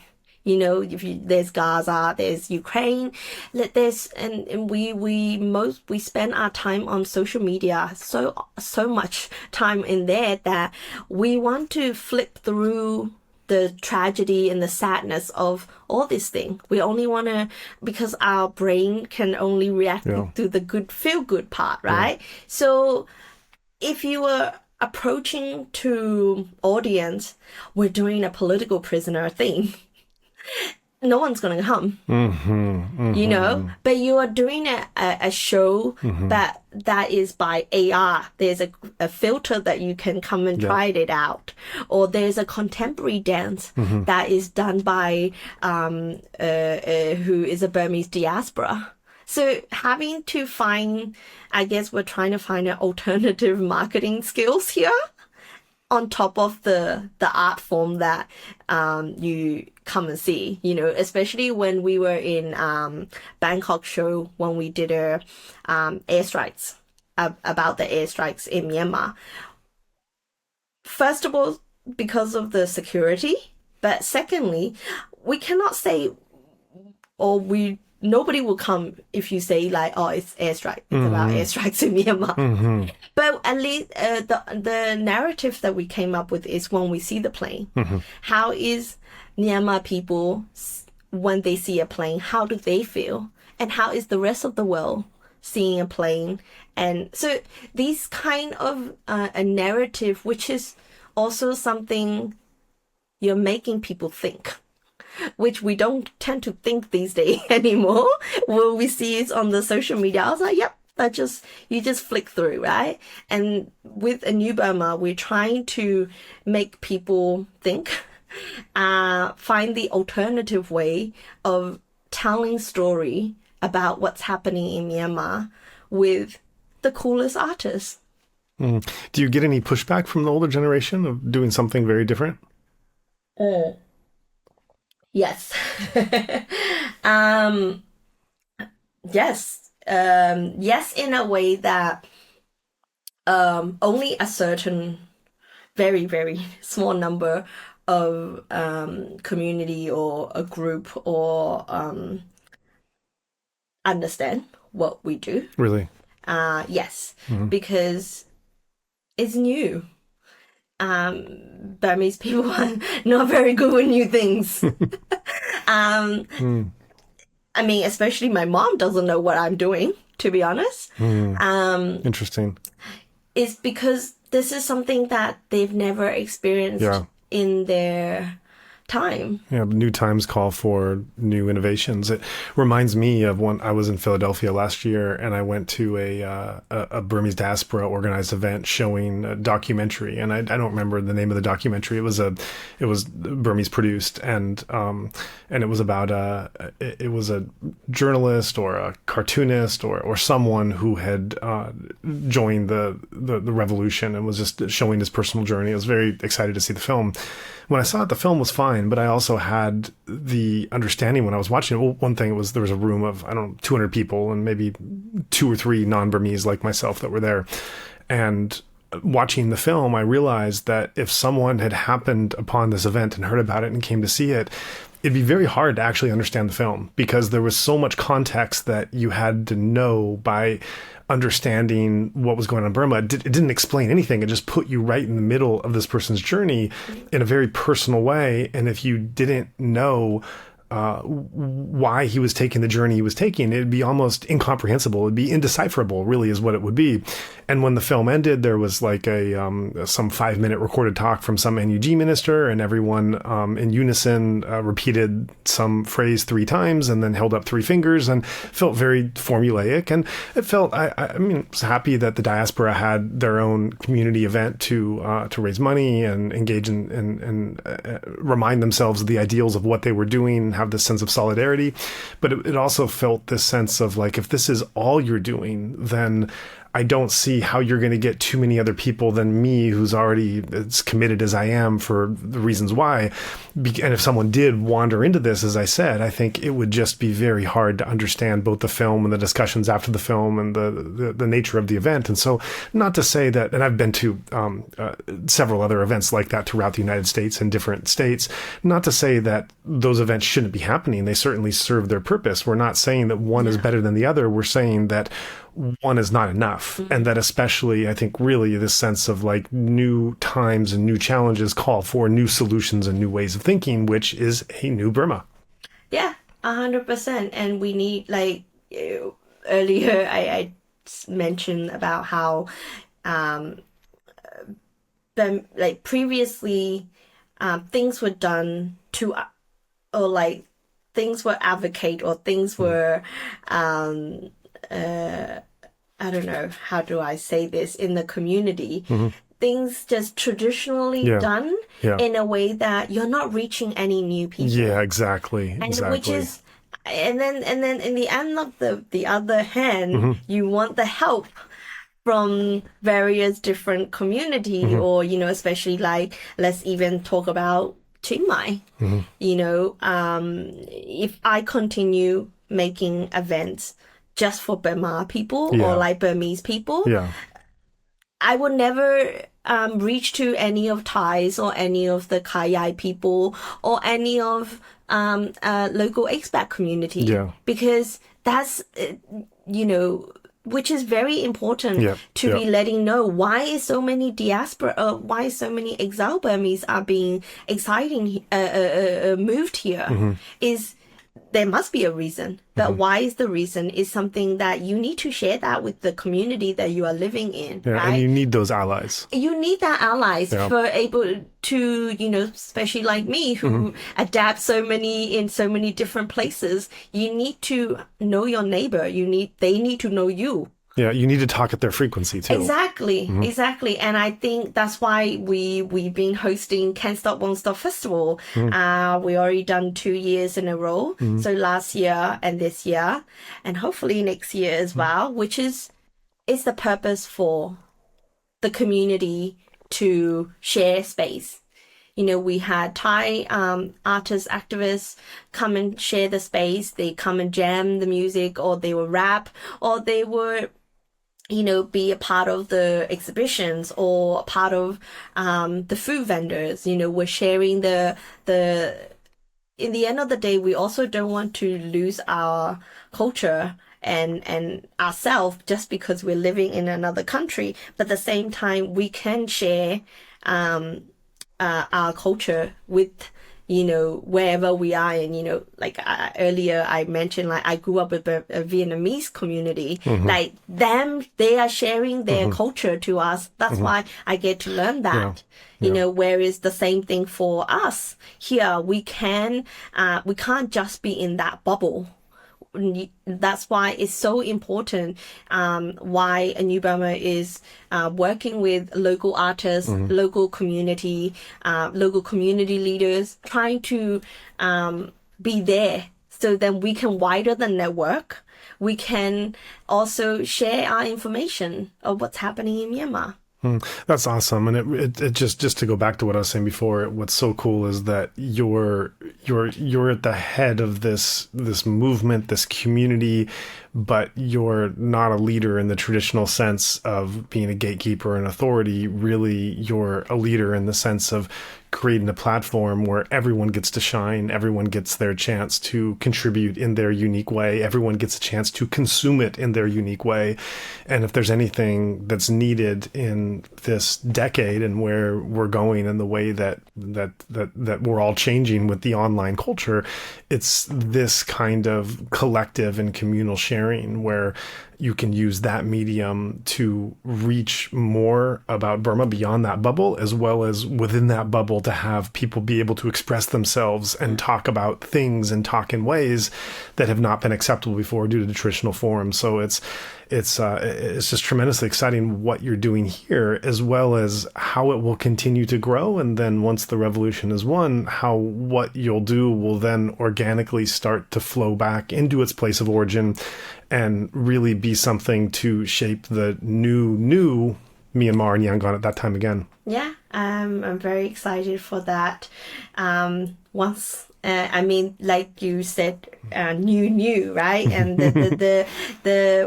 There's Gaza, there's Ukraine, and we spend our time on social media, so much time in there that we want to flip through the tragedy and the sadness of all this thing. We only want to, because our brain can only react to the good, feel good part, right? Yeah. So if you were approaching to audience, we're doing a political prisoner thing, no one's going to come, but you are doing a show that is by AR. There's a filter that you can come and try it out. Or there's a contemporary dance that is done by who is a Burmese diaspora. So having to find, I guess we're trying to find an alternative marketing skills here on top of the art form that you come and see, especially when we were in Bangkok show, when we did airstrikes, about the airstrikes in Myanmar. First of all, because of the security, but secondly, we cannot say, nobody will come if you say like, it's airstrike. It's about airstrikes in Myanmar. But at least the narrative that we came up with is when we see the plane. How is Myanmar people, when they see a plane, how do they feel? And how is the rest of the world seeing a plane? And so these kind of a narrative, which is also something you're making people think, which we don't tend to think these days anymore. When we see it on the social media, I was like, yep, you just flick through, right? And with a New Burma, we're trying to make people think, find the alternative way of telling story about what's happening in Myanmar with the coolest artists. Do you get any pushback from the older generation of doing something very different? Yes. Yes. Yes, in a way that only a certain very, very small number of community or a group or understand what we do. Really? Yes, because it's new. Burmese people are not very good with new things. I mean, especially my mom doesn't know what I'm doing, to be honest. Interesting. It's because this is something that they've never experienced in their time. Yeah, new times call for new innovations. It reminds me of when I was in Philadelphia last year, and I went to a Burmese diaspora organized event showing a documentary, and I don't remember the name of the documentary. It was Burmese produced, and it was about it was a journalist or a cartoonist or someone who had joined the revolution and was just showing his personal journey. I was very excited to see the film. When I saw it, the film was fine, but I also had the understanding when I was watching it. Well, one thing was there was a room of, 200 people and maybe 2 or 3 non-Burmese like myself that were there. And watching the film, I realized that if someone had happened upon this event and heard about it and came to see it, it'd be very hard to actually understand the film because there was so much context that you had to know by understanding what was going on in Burma. It didn't explain anything. It just put you right in the middle of this person's journey in a very personal way. And if you didn't know why he was taking the journey he was taking, it'd be almost incomprehensible. It'd be indecipherable, really, is what it would be. And when the film ended, there was like some 5-minute recorded talk from some NUG minister, and everyone in unison repeated some phrase 3 times and then held up 3 fingers and felt very formulaic. And it felt, I was happy that the diaspora had their own community event to raise money and engage and remind themselves of the ideals of what they were doing, have this sense of solidarity. But it also felt this sense of like, if this is all you're doing, then I don't see how you're going to get too many other people than me, who's already as committed as I am for the reasons why. And if someone did wander into this, as I said, I think it would just be very hard to understand both the film and the discussions after the film and the nature of the event. And so, not to say that, and I've been to several other events like that throughout the United States and different states, not to say that those events shouldn't be happening. They certainly serve their purpose. We're not saying that one is better than the other. We're saying that one is not enough. And that especially, I think, really this sense of like new times and new challenges call for new solutions and new ways of thinking, which is a new Burma. Yeah, 100%. And we need, like, earlier I mentioned about how, previously, things were done to, or like things were advocate or things were, I don't know, how do I say this, in the community, things just traditionally done in a way that you're not reaching any new people. Yeah, exactly. And exactly. which is, and then in the end of the other hand, you want the help from various different community or, especially like, let's even talk about Chiang Mai. If I continue making events just for Burma people or like Burmese people, I would never reach to any of Thais or any of the Khayai people or any of local expat community because that's which is very important to be letting know why so many diaspora, why so many exile Burmese are being moved here is. There must be a reason, but why is the reason is something that you need to share that with the community that you are living in. Yeah, right? And you need those allies. You need that allies for able to, especially like me who adapt in so many different places. You need to know your neighbor. They need to know you. Yeah, you need to talk at their frequency too. Exactly. And I think that's why we've been hosting Can't Stop, Won't Stop Festival. We already done 2 years in a row. So last year and this year, and hopefully next year as well, which is the purpose for the community to share space. We had Thai artists, activists come and share the space. They come and jam the music, or they will rap, or they were be a part of the exhibitions or a part of the food vendors. We're sharing the in the end of the day, we also don't want to lose our culture and ourselves just because we're living in another country. But at the same time, we can share our culture with wherever we are. And, like earlier I mentioned, like I grew up with a Vietnamese community, like they are sharing their culture to us. That's why I get to learn that. Whereas the same thing for us here, we can't just be in that bubble. That's why it's so important why a New Burma is working with local artists, local community leaders, trying to be there so then we can widen the network. We can also share our information of what's happening in Myanmar. That's awesome. And it just to go back to what I was saying before, what's so cool is that you're at the head of this movement, this community, but you're not a leader in the traditional sense of being a gatekeeper and authority. Really, you're a leader in the sense of creating a platform where everyone gets to shine, everyone gets their chance to contribute in their unique way, everyone gets a chance to consume it in their unique way. And if there's anything that's needed in this decade and where we're going and the way that we're all changing with the online culture, it's this kind of collective and communal sharing where you can use that medium to reach more about Burma beyond that bubble, as well as within that bubble to have people be able to express themselves and talk about things and talk in ways that have not been acceptable before due to the traditional forms. So it's just tremendously exciting what you're doing here, as well as how it will continue to grow. And then once the revolution is won, how what you'll do will then organically start to flow back into its place of origin and really be something to shape the new Myanmar and Yangon at that time again. Yeah, I'm very excited for that. Like you said, new, right? And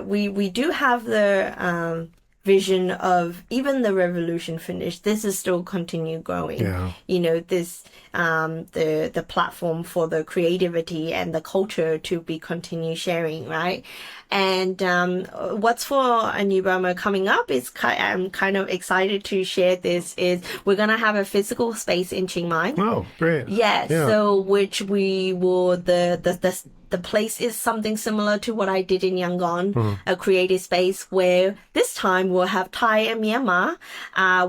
we do have the vision of even the revolution finished. This is still continue growing. Yeah. This the platform for the creativity and the culture to be continue sharing, right? And what's for a New Burma coming up is I'm kind of excited to share this is we're gonna have a physical space in Chiang Mai. Oh, great. Yes. Yeah. So which we will the place is something similar to what I did in Yangon, a creative space where this time we'll have Thai and Myanmar.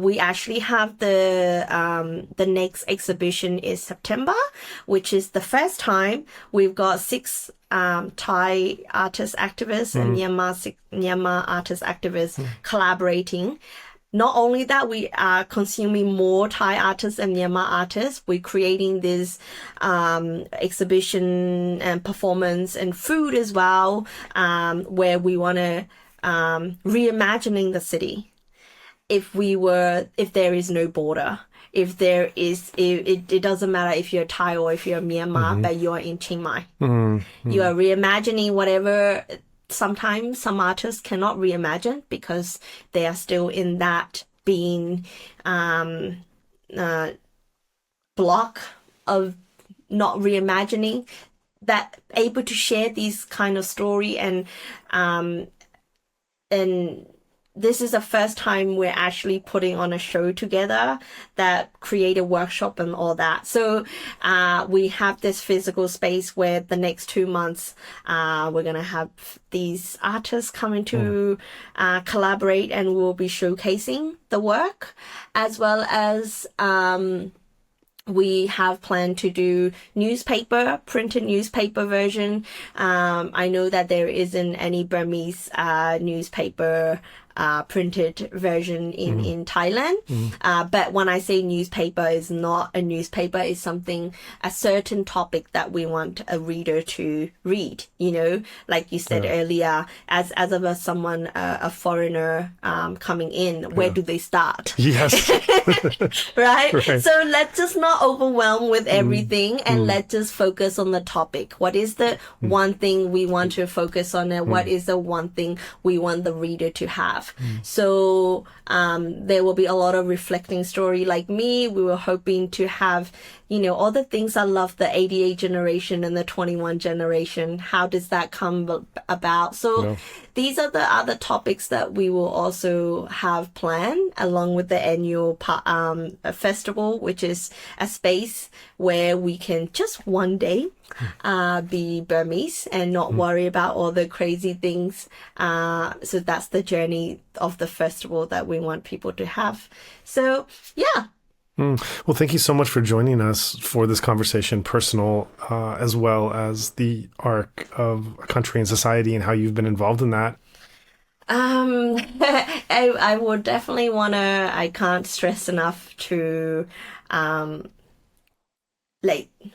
We actually have the next exhibition is September, which is the first time we've got 6 Thai artist activists and Myanmar artist activists collaborating. Not only that, we are consuming more Thai artists and Myanmar artists. We're creating this exhibition and performance and food as well, where we want to reimagining the city. If there is no border, if there is, it doesn't matter if you're Thai or if you're Myanmar, but you are in Chiang Mai. You are reimagining whatever. Sometimes some artists cannot reimagine because they are still in that being block of not reimagining, that able to share these kind of story and this is the first time we're actually putting on a show together that create a workshop and all that. So we have this physical space where the next 2 months we're going to have these artists coming to collaborate, and we'll be showcasing the work, as well as we have planned to do printed newspaper version. I know that there isn't any Burmese newspaper printed version in Thailand. But when I say newspaper, it's not a newspaper, it's a certain topic that we want a reader to read, like you said earlier, as someone, a foreigner coming in, where do they start? Yes. right? So let's just not overwhelm with everything and let's just focus on the topic. What is the one thing we want to focus on, and what is the one thing we want the reader to have? have. So there will be a lot of reflecting story. Like me, we were hoping to have, all the things I love, the 88 generation and the 21 generation. How does that come about? So these are the other topics that we will also have planned along with the annual festival, which is a space where we can just one day be Burmese and not worry about all the crazy things. So that's the journey of the festival that we want people to have. So, yeah. Well, thank you so much for joining us for this conversation, personal as well as the arc of a country and society and how you've been involved in that. I would definitely I can't stress enough to,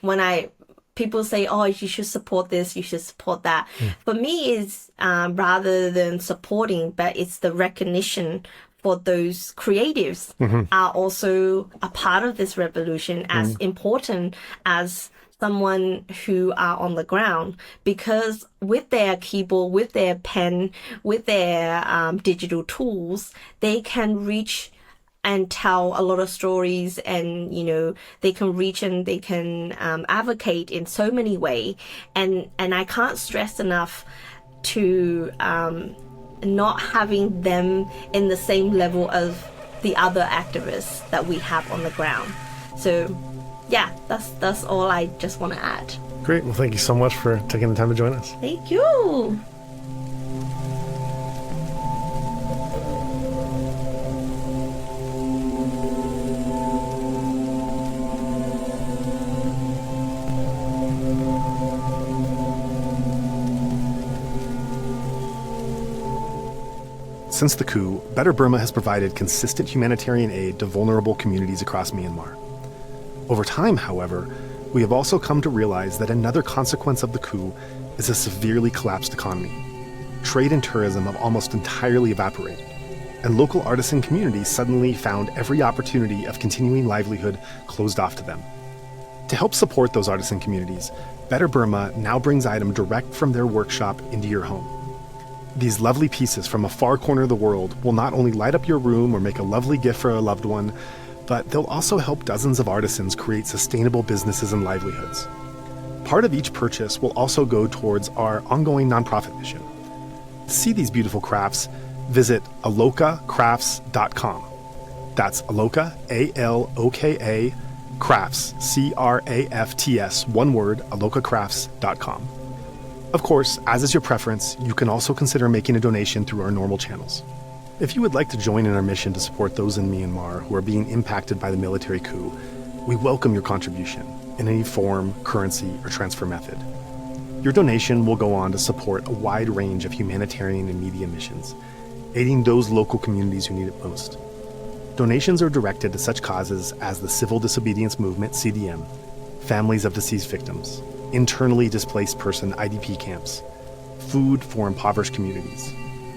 when people say, oh, you should support this, you should support that. For me, it's rather than supporting, but it's the recognition for those creatives are also a part of this revolution, as important as someone who are on the ground, because with their keyboard, with their pen, with their digital tools, they can reach and tell a lot of stories, and they can reach and they can advocate in so many ways, and I can't stress enough to not having them in the same level of the other activists that we have on the ground. So yeah, that's all I just want to add. Great. Well, thank you so much for taking the time to join us. Thank you. Since the coup, Better Burma has provided consistent humanitarian aid to vulnerable communities across Myanmar. Over time, however, we have also come to realize that another consequence of the coup is a severely collapsed economy. Trade and tourism have almost entirely evaporated, and local artisan communities suddenly found every opportunity of continuing livelihood closed off to them. To help support those artisan communities, Better Burma now brings items direct from their workshop into your home. These lovely pieces from a far corner of the world will not only light up your room or make a lovely gift for a loved one, but they'll also help dozens of artisans create sustainable businesses and livelihoods. Part of each purchase will also go towards our ongoing nonprofit mission. To see these beautiful crafts, visit alokacrafts.com. That's Aloka, A-L-O-K-A, crafts, C-R-A-F-T-S, one word, alokacrafts.com. Of course, as is your preference, you can also consider making a donation through our normal channels. If you would like to join in our mission to support those in Myanmar who are being impacted by the military coup, we welcome your contribution in any form, currency, or transfer method. Your donation will go on to support a wide range of humanitarian and media missions, aiding those local communities who need it most. Donations are directed to such causes as the Civil Disobedience Movement, CDM, families of deceased victims, internally displaced person IDP camps, food for impoverished communities,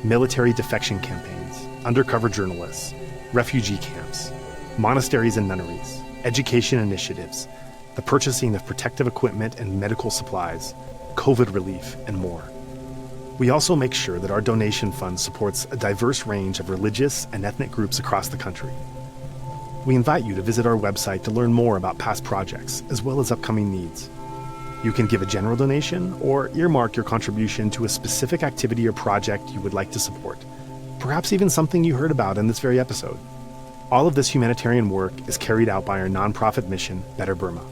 military defection campaigns, undercover journalists, refugee camps, monasteries and nunneries, education initiatives, the purchasing of protective equipment and medical supplies, COVID relief, and more. We also make sure that our donation fund supports a diverse range of religious and ethnic groups across the country. We invite you to visit our website to learn more about past projects as well as upcoming needs. You can give a general donation or earmark your contribution to a specific activity or project you would like to support, perhaps even something you heard about in this very episode. All of this humanitarian work is carried out by our nonprofit mission, Better Burma.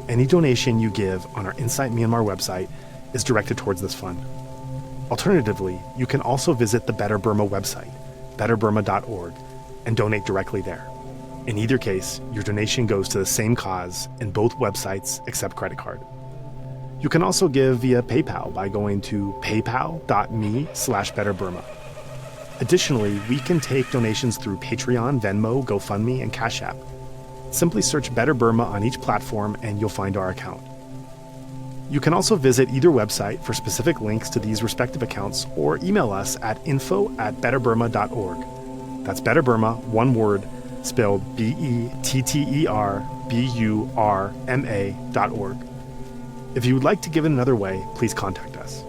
Any donation you give on our Insight Myanmar website is directed towards this fund. Alternatively, you can also visit the Better Burma website, betterburma.org, and donate directly there. In either case, your donation goes to the same cause, and both websites accept credit card. You can also give via PayPal by going to paypal.me/betterburma. Additionally, we can take donations through Patreon, Venmo, GoFundMe, and Cash App. Simply search Better Burma on each platform and you'll find our account. You can also visit either website for specific links to these respective accounts or email us at info@betterburma.org. That's Better Burma, one word, spelled BETTERBURMA.org. If you would like to give it another way, please contact us.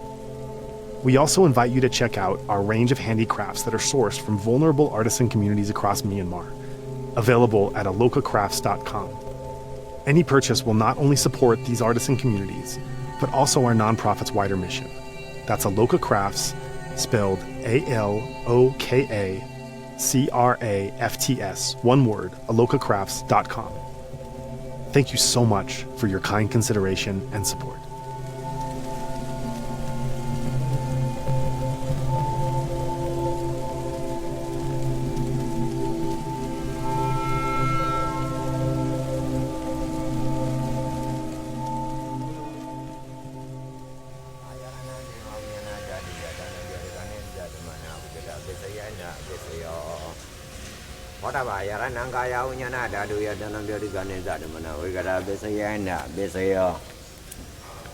We also invite you to check out our range of handicrafts that are sourced from vulnerable artisan communities across Myanmar, available at alokacrafts.com. Any purchase will not only support these artisan communities, but also our nonprofit's wider mission. That's Aloka Crafts, spelled ALOKACRAFTS, one word, alokacrafts.com. Thank you so much for your kind consideration and support.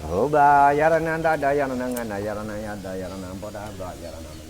Hoba yarananda dayananga yaranaya dayanang poda yaranang